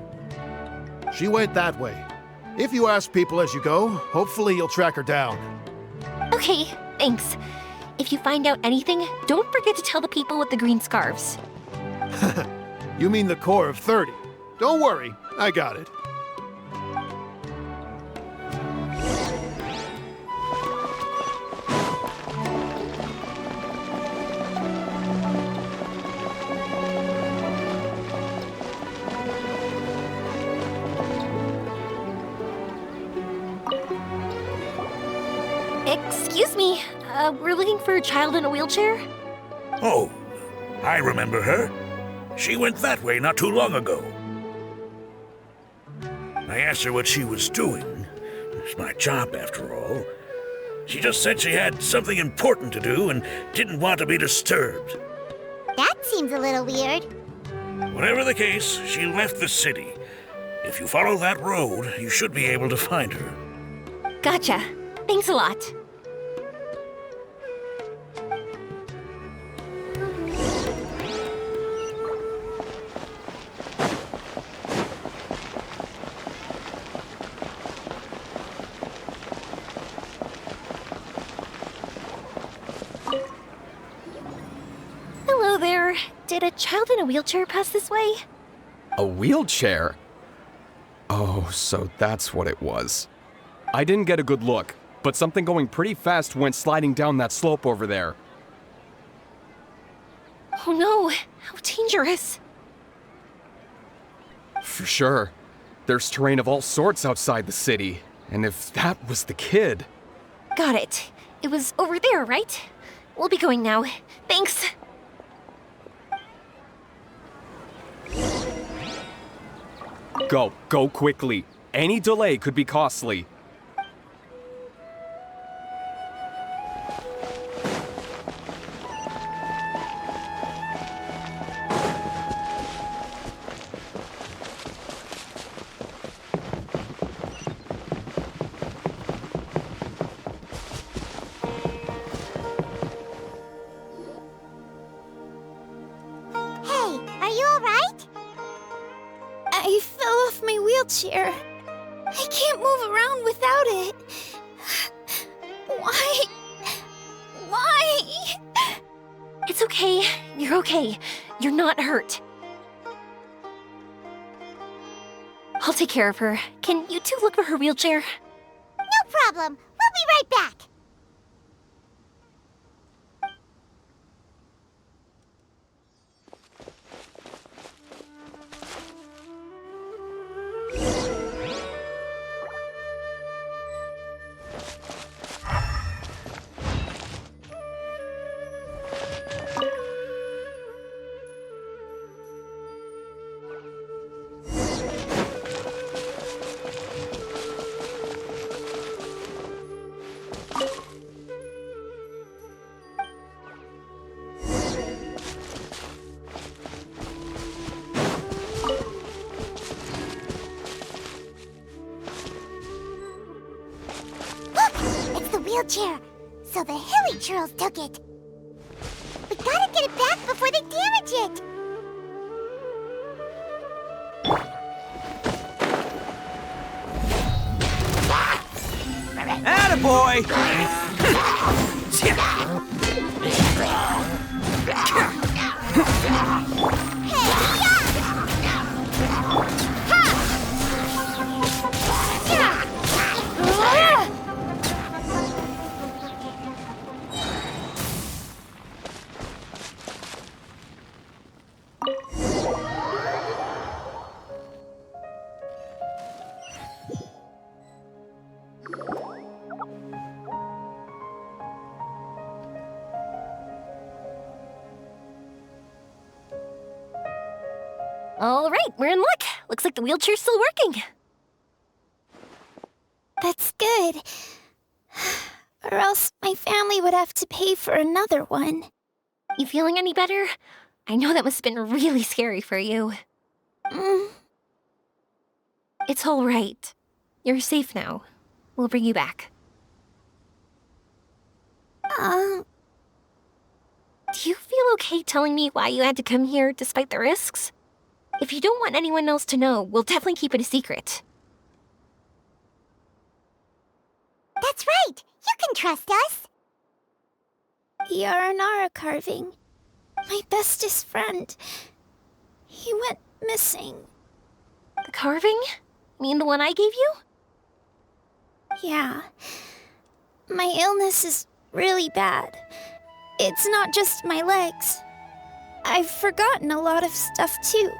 She went that way. If you ask people as you go, hopefully you'll track her down. Okay, thanks. If you find out anything, don't forget to tell the people with the green scarves. You mean the core of 30. Don't worry, I got it. Excuse me, we're looking for a child in a wheelchair? Oh, I remember her. She went that way not too long ago. I asked her what she was doing. It's my job, after all. She just said she had something important to do and didn't want to be disturbed. That seems a little weird. Whatever the case, she left the city. If you follow that road, you should be able to find her. Gotcha. Thanks a lot. Hello there. Did a child in a wheelchair pass this way? A wheelchair? Oh, so that's what it was. I didn't get a good look, but something going pretty fast went sliding down that slope over there. Oh no, how dangerous. For sure. There's terrain of all sorts outside the city, and if that was the kid... Got it. It was over there, right? We'll be going now. Thanks. Go quickly. Any delay could be costly. Hey, are you alright? I fell off my wheelchair. I can't move around without it. Why? Why? It's okay. You're okay. You're not hurt. I'll take care of her. Can you two look for her wheelchair? No problem. We'll be right back. Wheelchair. So the hilly churls took it. We gotta get it back before they damage it. Attaboy! All right, we're in luck. Looks like the wheelchair's still working. That's good. Or else my family would have to pay for another one. You feeling any better? I know that must have been really scary for you. It's all right. You're safe now. We'll bring you back. Do you feel okay telling me why you had to come here despite the risks? If you don't want anyone else to know, we'll definitely keep it a secret. That's right. You can trust us. Yaranara carving. My bestest friend. He went missing. The carving? Mean the one I gave you? Yeah. My illness is really bad. It's not just my legs. I've forgotten a lot of stuff too.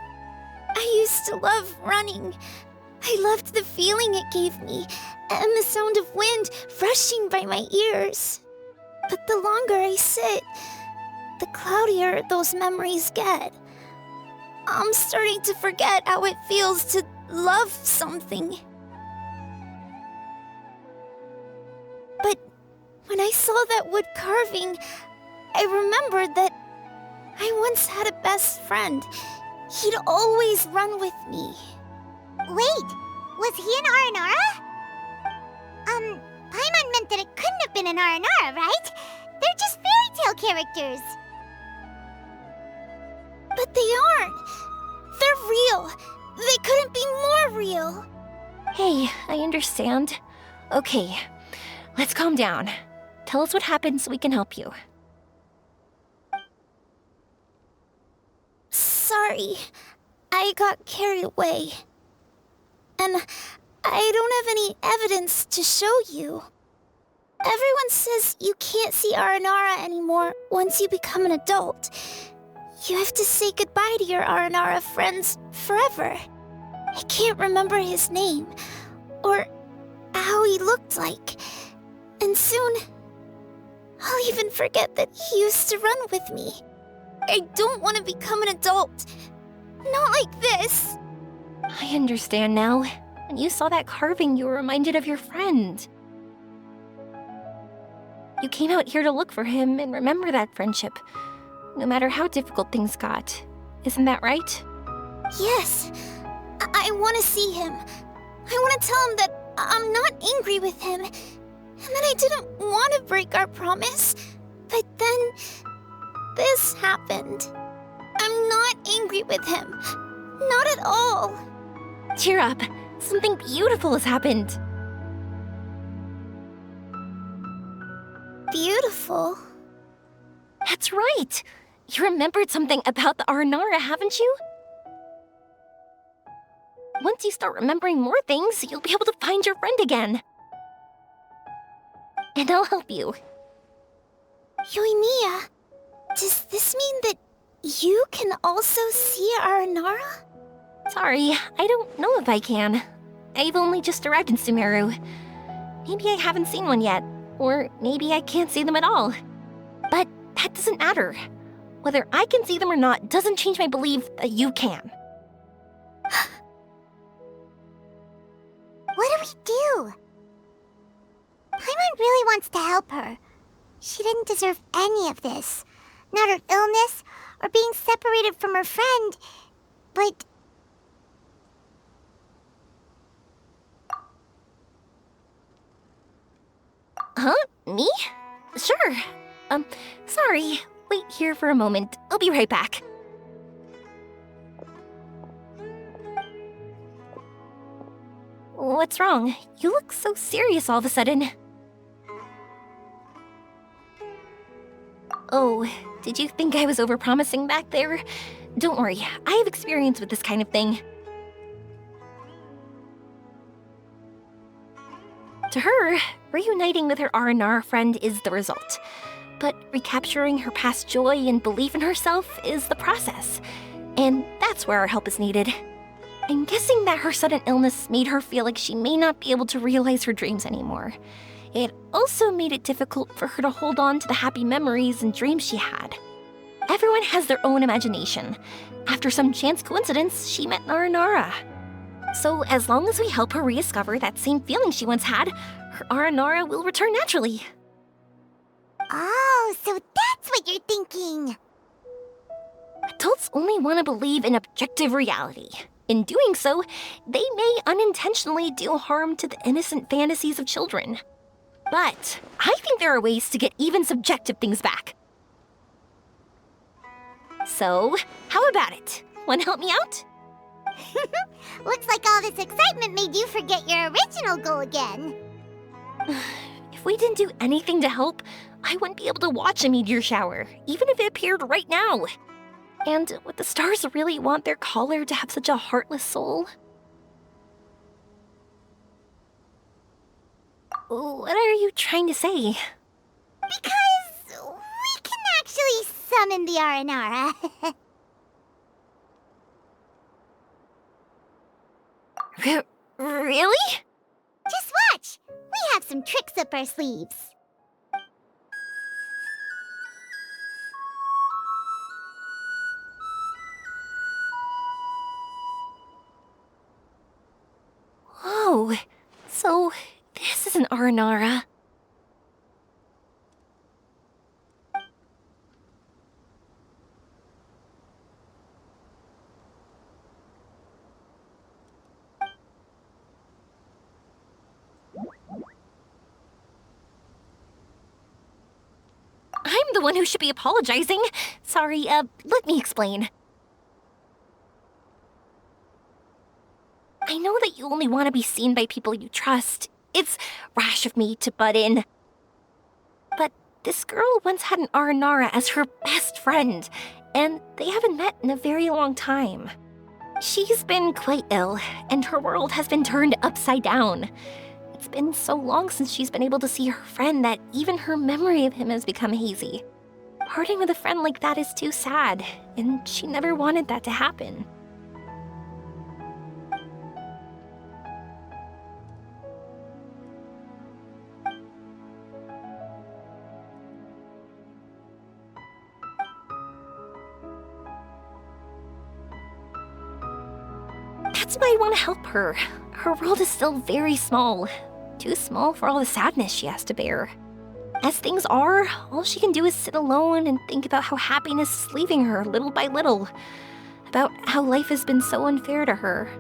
I used to love running. I loved the feeling it gave me, and the sound of wind rushing by my ears. But the longer I sit, the cloudier those memories get. I'm starting to forget how it feels to love something. But when I saw that wood carving, I remembered that I once had a best friend. He'd always run with me. Wait, was he an Aranara? Paimon meant that it couldn't have been an Aranara, right? They're just fairy tale characters. But they aren't. They're real. They couldn't be more real. Hey, I understand. Okay, let's calm down. Tell us what happened so we can help you. Sorry, I got carried away. And I don't have any evidence to show you. Everyone says you can't see Aranara anymore once you become an adult. You have to say goodbye to your Aranara friends forever. I can't remember his name, or how he looked like. And soon, I'll even forget that he used to run with me. I don't want to become an adult. Not like this. I understand now. When you saw that carving, you were reminded of your friend. You came out here to look for him and remember that friendship, no matter how difficult things got. Isn't that right? Yes. I want to see him. I want to tell him that I'm not angry with him, and that I didn't want to break our promise. But then, this happened. I'm not angry with him. Not at all. Cheer up. Something beautiful has happened. Beautiful? That's right. You remembered something about the Aranara, haven't you? Once you start remembering more things, you'll be able to find your friend again. And I'll help you. Yoimiya, does this mean that you can also see Aranara? Sorry, I don't know if I can. I've only just arrived in Sumeru. Maybe I haven't seen one yet, or maybe I can't see them at all. But that doesn't matter. Whether I can see them or not doesn't change my belief that you can. What do we do? Paimon really wants to help her. She didn't deserve any of this. Not her illness, or being separated from her friend, but... Huh? Me? Sure. Sorry. Wait here for a moment. I'll be right back. What's wrong? You look so serious all of a sudden. Oh, did you think I was overpromising back there? Don't worry, I have experience with this kind of thing. To her, reuniting with her Aranara friend is the result. But recapturing her past joy and belief in herself is the process. And that's where our help is needed. I'm guessing that her sudden illness made her feel like she may not be able to realize her dreams anymore. It also made it difficult for her to hold on to the happy memories and dreams she had. Everyone has their own imagination. After some chance coincidence, she met Aranara. So as long as we help her rediscover that same feeling she once had, her Aranara will return naturally. Oh, so that's what you're thinking. Adults only want to believe in objective reality. In doing so, they may unintentionally do harm to the innocent fantasies of children. But I think there are ways to get even subjective things back. So, how about it? Want to help me out? Looks like all this excitement made you forget your original goal again. If we didn't do anything to help, I wouldn't be able to watch a meteor shower, even if it appeared right now. And would the stars really want their caller to have such a heartless soul? What are you trying to say? Because we can actually summon the Aranara. Really? Just watch! We have some tricks up our sleeves. So, this is an Aranara. I'm the one who should be apologizing. Sorry, let me explain. I know that you only want to be seen by people you trust. It's rash of me to butt in. But this girl once had an Aranara as her best friend, and they haven't met in a very long time. She's been quite ill, and her world has been turned upside down. It's been so long since she's been able to see her friend that even her memory of him has become hazy. Parting with a friend like that is too sad, and she never wanted that to happen. That's why I want to help her. Her world is still very small. Too small for all the sadness she has to bear. As things are, all she can do is sit alone and think about how happiness is leaving her little by little. About how life has been so unfair to her.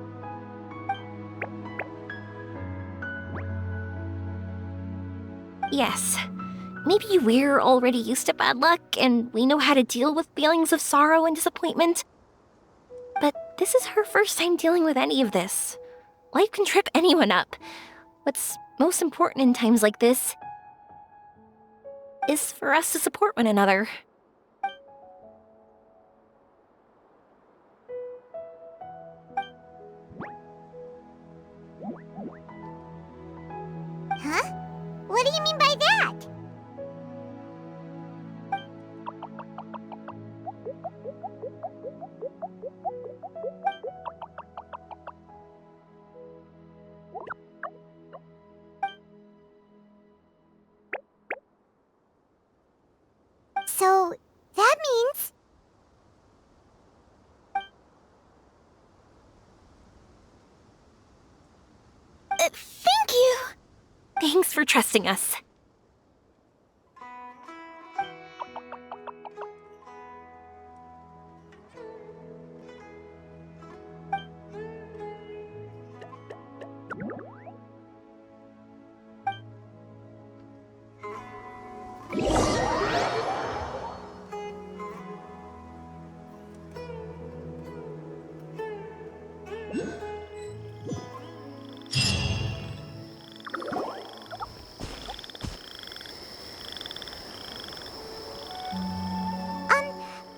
Yes, maybe we're already used to bad luck and we know how to deal with feelings of sorrow and disappointment. But this is her first time dealing with any of this. Life can trip anyone up. What's most important in times like this is for us to support one another. Huh? What do you mean by that? So, that means... Thank you! Thanks for trusting us.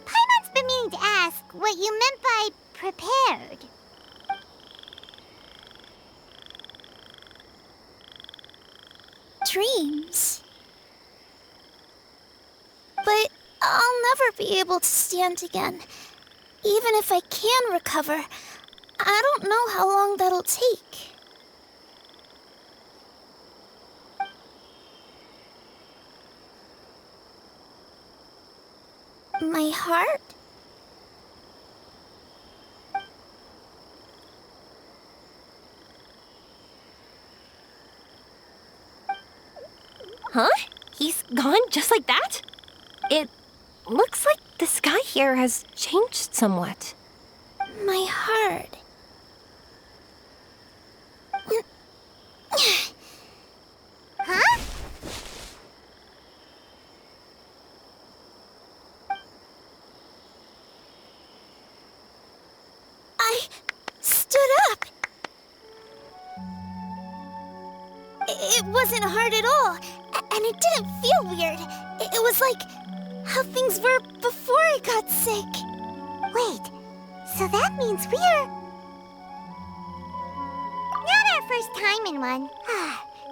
Paimon's been meaning to ask what you meant by prepared. Dreams. But I'll never be able to stand again. Even if I can recover, I don't know how long that'll take. My heart? Huh? He's gone just like that? It looks like the sky here has changed somewhat. My heart. Huh? I stood up. It wasn't hard at all, and it didn't feel weird. It was like how things were before I got sick. Wait, so that means we're... not our first time in one.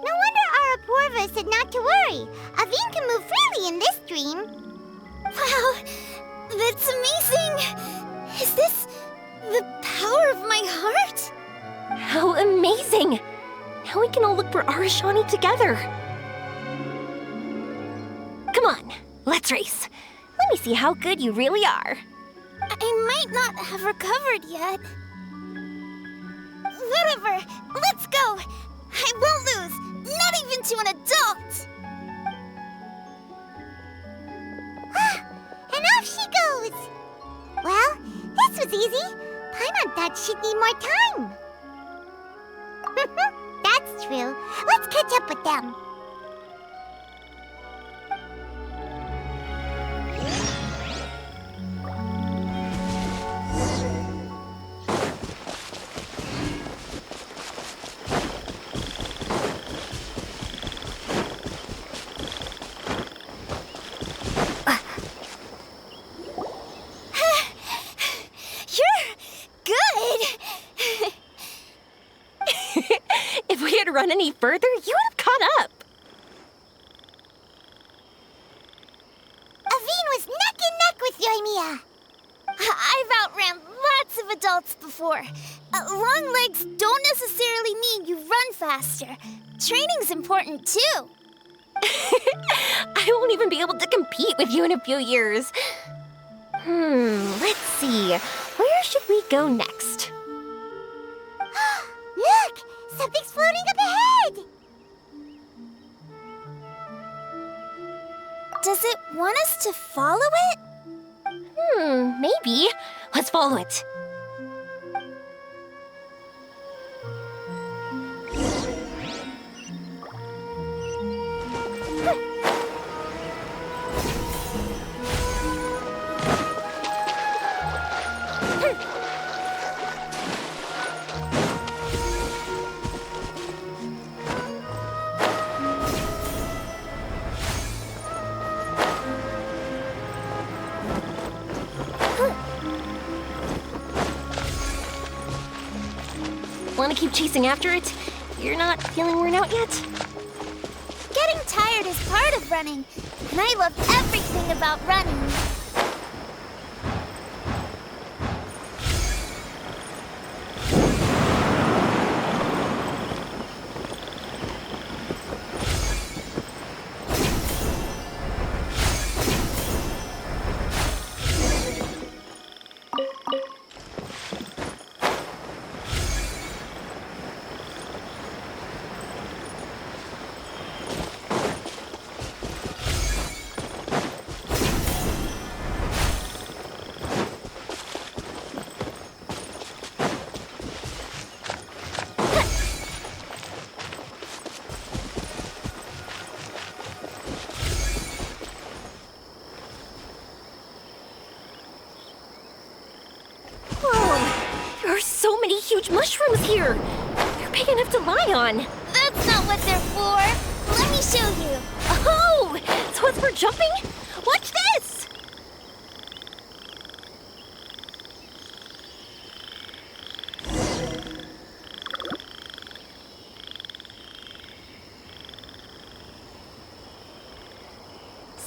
No wonder Arapurva said not to worry. Aveen can move freely in this dream. Wow, that's amazing! Is this the power of my heart? How amazing! Now we can all look for Arashani together. Come on, let's race. Let me see how good you really are. I might not have recovered yet. Whatever, let's go! I won't lose, not even to an adult! And off she goes! Well, this was easy. Paimon thought she'd need more time. That's true. Let's catch up with them. If we had run any further, you would have caught up. Aveen was neck and neck with Yoimiya. I've outran lots of adults before. Long legs don't necessarily mean you run faster. Training's important too. I won't even be able to compete with you in a few years. Let's see. Where should we go next? Look! Something's floating up ahead! Does it want us to follow it? Maybe. Let's follow it. Want to keep chasing after it? You're not feeling worn out yet? Getting tired is part of running, and I love everything about running. There are so many huge mushrooms here. They're big enough to lie on. That's not what they're for. Let me show you. Oh, so it's for jumping? Watch this!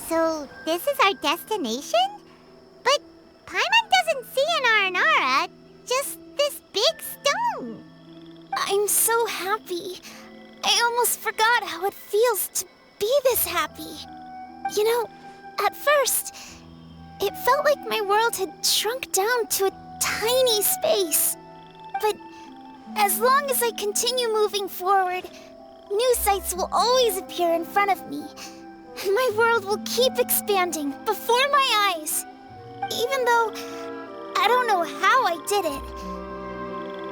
So, this is our destination? But Paimon doesn't see an Aranara, just this big stone. I'm so happy. I almost forgot how it feels to be this happy. You know, at first, it felt like my world had shrunk down to a tiny space. But as long as I continue moving forward, new sights will always appear in front of me. And my world will keep expanding before my eyes. Even though I don't know how I did it,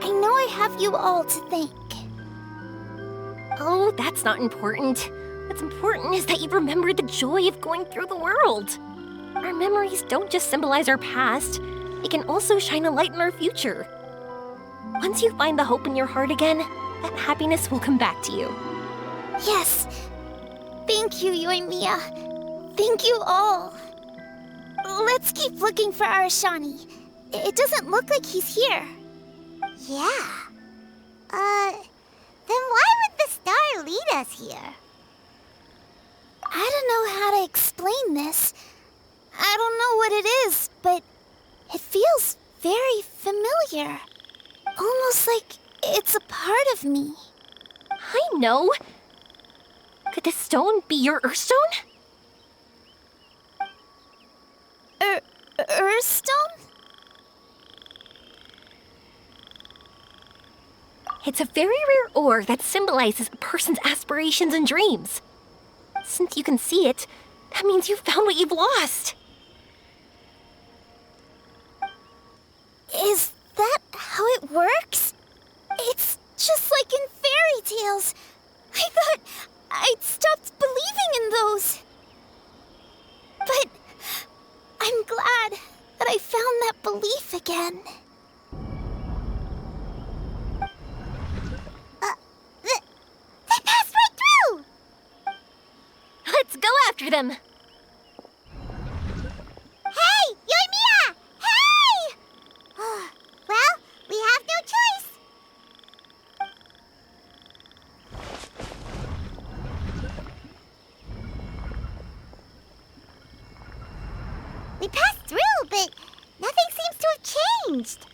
I know I have you all to thank. Oh, that's not important. What's important is that you remember the joy of going through the world. Our memories don't just symbolize our past, they can also shine a light in our future. Once you find the hope in your heart again, that happiness will come back to you. Yes. Thank you, Yoimiya. Thank you all. Let's keep looking for Arashani. It doesn't look like he's here. Yeah. Then why would the star lead us here? I don't know how to explain this. I don't know what it is, but it feels very familiar. Almost like it's a part of me. I know. Could this stone be your Earthstone? Earthstone? It's a very rare ore that symbolizes a person's aspirations and dreams. Since you can see it, that means you've found what you've lost. Is that how it works? It's just like in fairy tales. I thought I'd stopped believing in those. But I'm glad that I found that belief again. They passed right through! Let's go after them. Hey, Yoimiya! Hey! Well, we have no choice. We passed through, but nothing seems to have changed.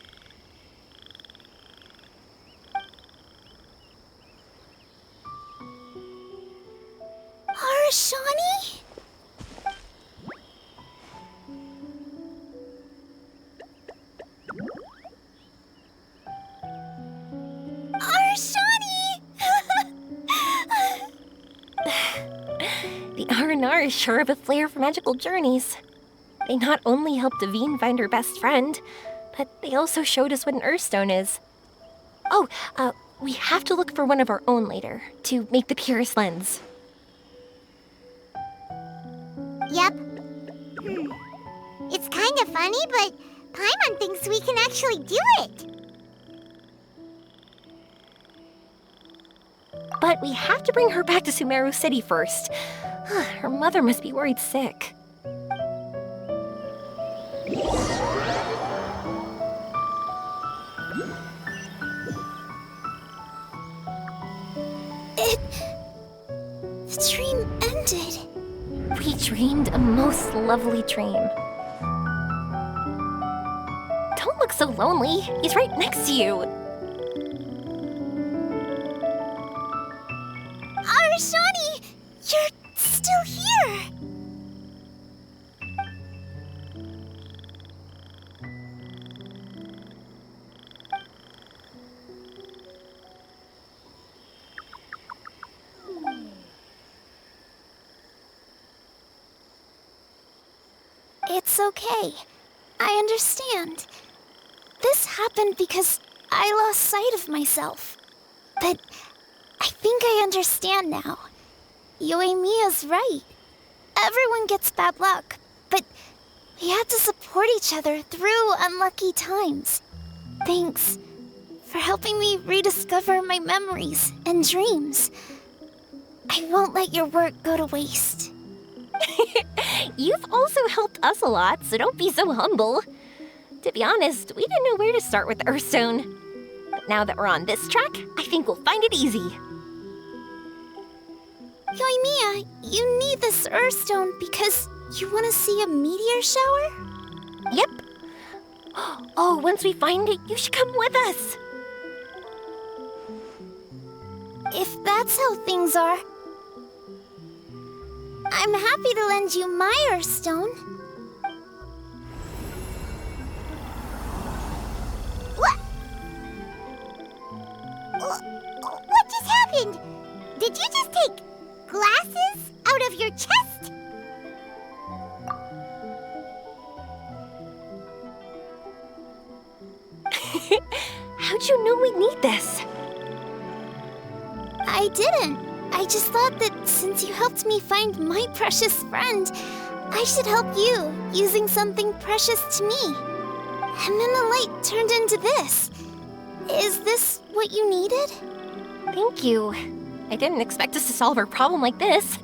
Arashani? Arashani! The R&R is sure of a flair for magical journeys. They not only helped Davine find her best friend, but they also showed us what an Earthstone is. Oh, we have to look for one of our own later, to make the purest lens. Yep. It's kind of funny, but Paimon thinks we can actually do it. But we have to bring her back to Sumeru City first. Her mother must be worried sick. The dream ended. We dreamed a most lovely dream. Don't look so lonely. He's right next to you. Arashani, you're still here. It's okay. I understand. This happened because I lost sight of myself. But I think I understand now. Yoimiya's right. Everyone gets bad luck, but we have to support each other through unlucky times. Thanks for helping me rediscover my memories and dreams. I won't let your work go to waste. You've also helped us a lot, so don't be so humble. To be honest, we didn't know where to start with Earthstone. But now that we're on this track, I think we'll find it easy. Yoimiya, you need this Earthstone because you want to see a meteor shower? Yep. Oh, once we find it, you should come with us. If that's how things are, I'm happy to lend you my Earthstone. What just happened? Did you just take glasses out of your chest? How'd you know we'd need this? I didn't. I just thought that since you helped me find my precious friend, I should help you using something precious to me. And then the light turned into this. Is this what you needed? Thank you. I didn't expect us to solve our problem like this.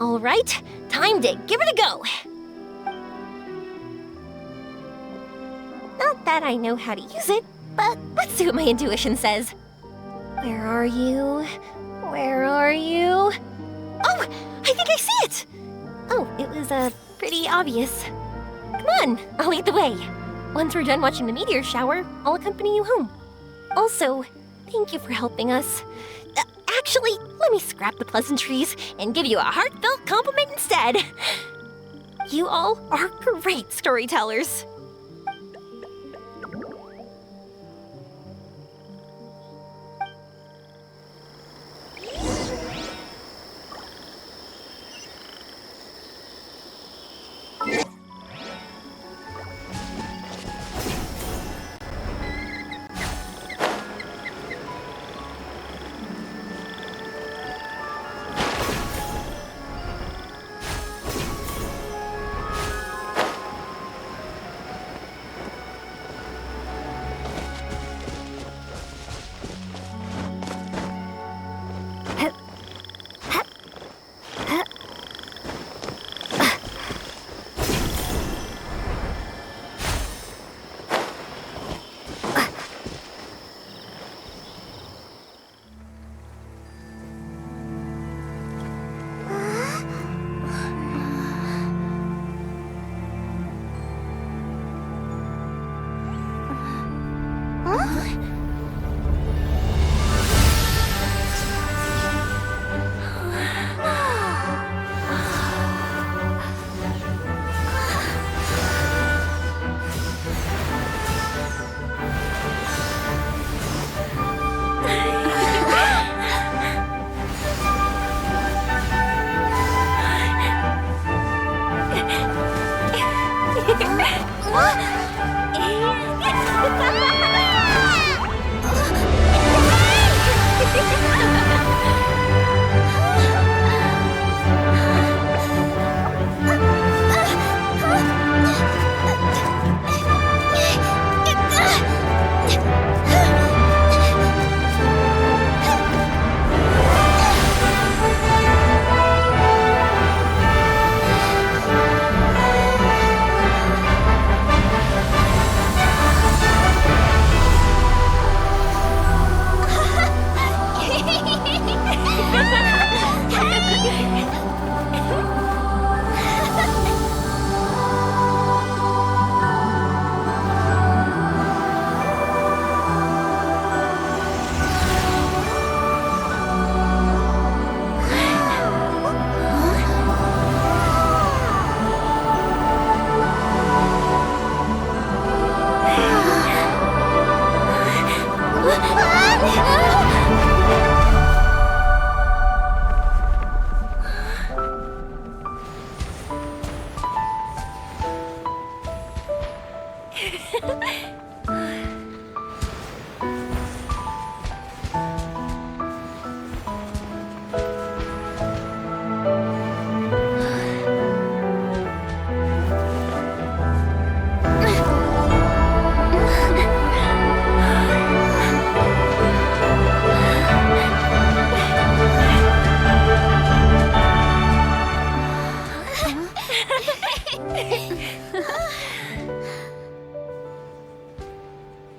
All right, time to give it a go. Not that I know how to use it, but let's see what my intuition says. Where are you? Where are you? Oh, I think I see it! Oh, it was, pretty obvious. Come on, I'll lead the way. Once we're done watching the meteor shower, I'll accompany you home. Also, thank you for helping us. Actually, let me scrap the pleasantries and give you a heartfelt compliment instead. You all are great storytellers.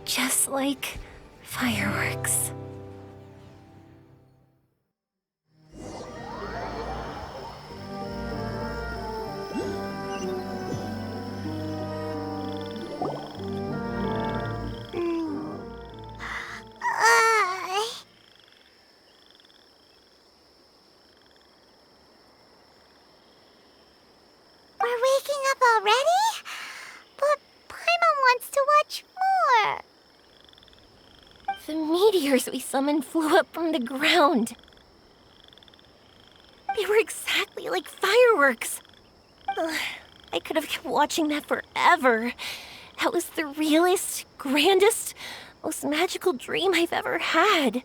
Just like fireworks. We're waking up already? But Paimon wants to watch more. The meteors we summoned flew up from the ground. They were exactly like fireworks. Ugh, I could have kept watching that forever. That was the realest, grandest, most magical dream I've ever had.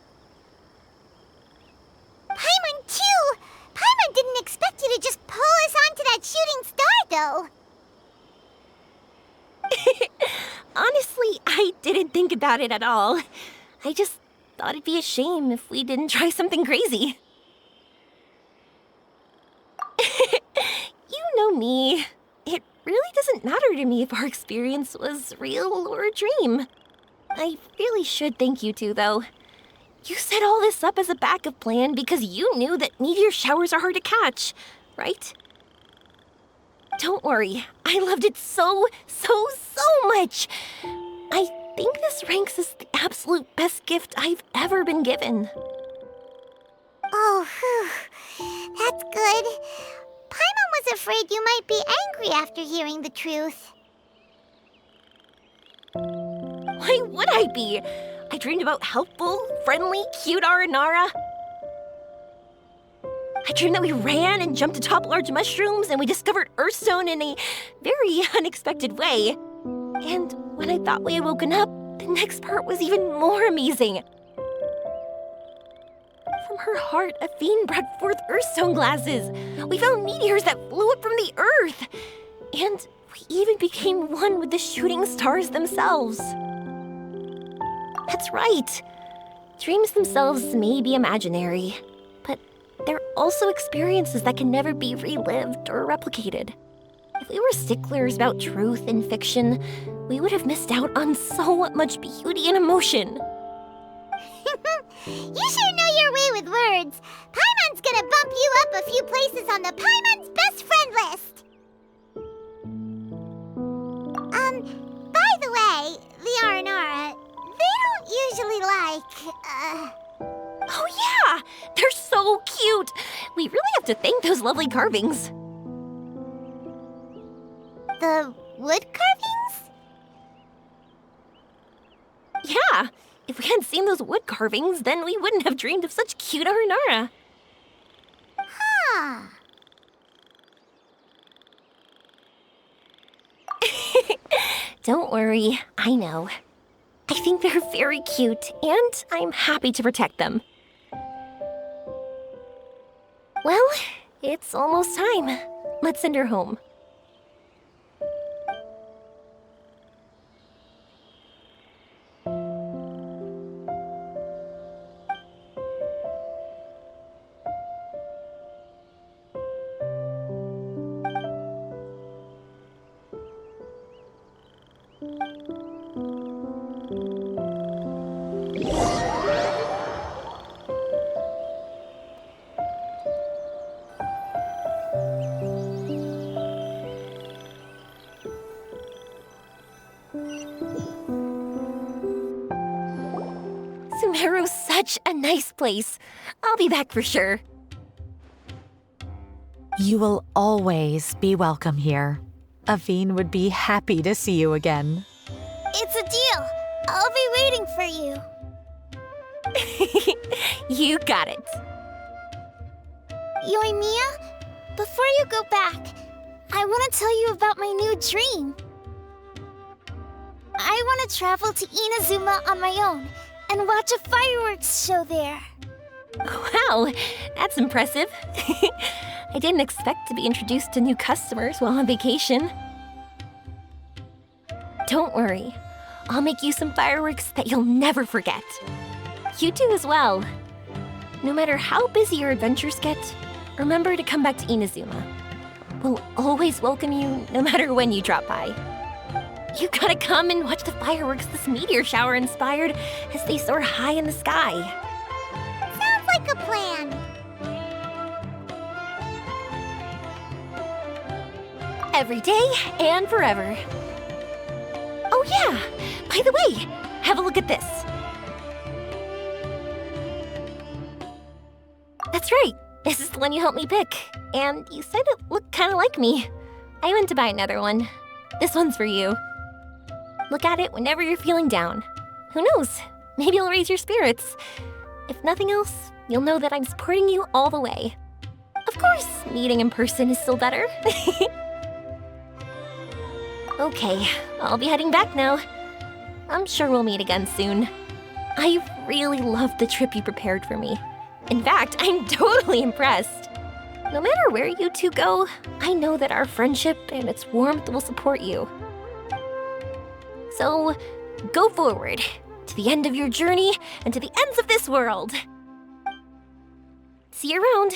Paimon, too! Paimon didn't expect you to just pull us onto that shooting star, though. Honestly, I didn't think about it at all. I just thought it'd be a shame if we didn't try something crazy. You know me. It really doesn't matter to me if our experience was real or a dream. I really should thank you two, though. You set all this up as a backup plan because you knew that meteor showers are hard to catch, right? Don't worry, I loved it so much. I think this ranks as the absolute best gift I've ever been given. Oh, whew. That's good. Paimon was afraid you might be angry after hearing the truth. Why would I be? I dreamed about helpful, friendly, cute Aranara. I dreamed that we ran and jumped atop large mushrooms and we discovered Earthstone in a very unexpected way. And when I thought we had woken up, the next part was even more amazing. From her heart, Athene brought forth Earthstone glasses. We found meteors that flew up from the Earth. And we even became one with the shooting stars themselves. That's right. Dreams themselves may be imaginary, but they're also experiences that can never be relived or replicated. If we were sticklers about truth in fiction, we would have missed out on so much beauty and emotion. You sure know your way with words. Paimon's gonna bump you up a few places on the Paimon's best friend list. By the way, the Aranara, they don't usually like, Oh yeah! They're so cute! We really have to thank those lovely carvings. the wood carvings? Yeah! If we hadn't seen those wood carvings, then we wouldn't have dreamed of such cute Aranara. Huh. Don't worry, I know. I think they're very cute, and I'm happy to protect them. Well, it's almost time. Let's send her home. Sumeru's such a nice place. I'll be back for sure. You will always be welcome here. Athene would be happy to see you again. It's a deal. I'll be waiting for you. You got it. Yoimiya, before you go back, I want to tell you about my new dream. I want to travel to Inazuma on my own and watch a fireworks show there. Wow, that's impressive. I didn't expect to be introduced to new customers while on vacation. Don't worry, I'll make you some fireworks that you'll never forget. You do as well. No matter how busy your adventures get, remember to come back to Inazuma. We'll always welcome you no matter when you drop by. You gotta come and watch the fireworks this meteor shower inspired as they soar high in the sky. Sounds like a plan. Every day and forever. Oh yeah, by the way, have a look at this. That's right, this is the one you helped me pick. And you said it looked kind of like me. I went to buy another one. This one's for you. Look at it whenever you're feeling down. Who knows, maybe it'll raise your spirits. If nothing else, you'll know that I'm supporting you all the way. Of course, meeting in person is still better. Okay, I'll be heading back now. I'm sure we'll meet again soon. I really loved the trip you prepared for me. In fact, I'm totally impressed. No matter where you two go, I know that our friendship and its warmth will support you. So, go forward, to the end of your journey and to the ends of this world. See you around.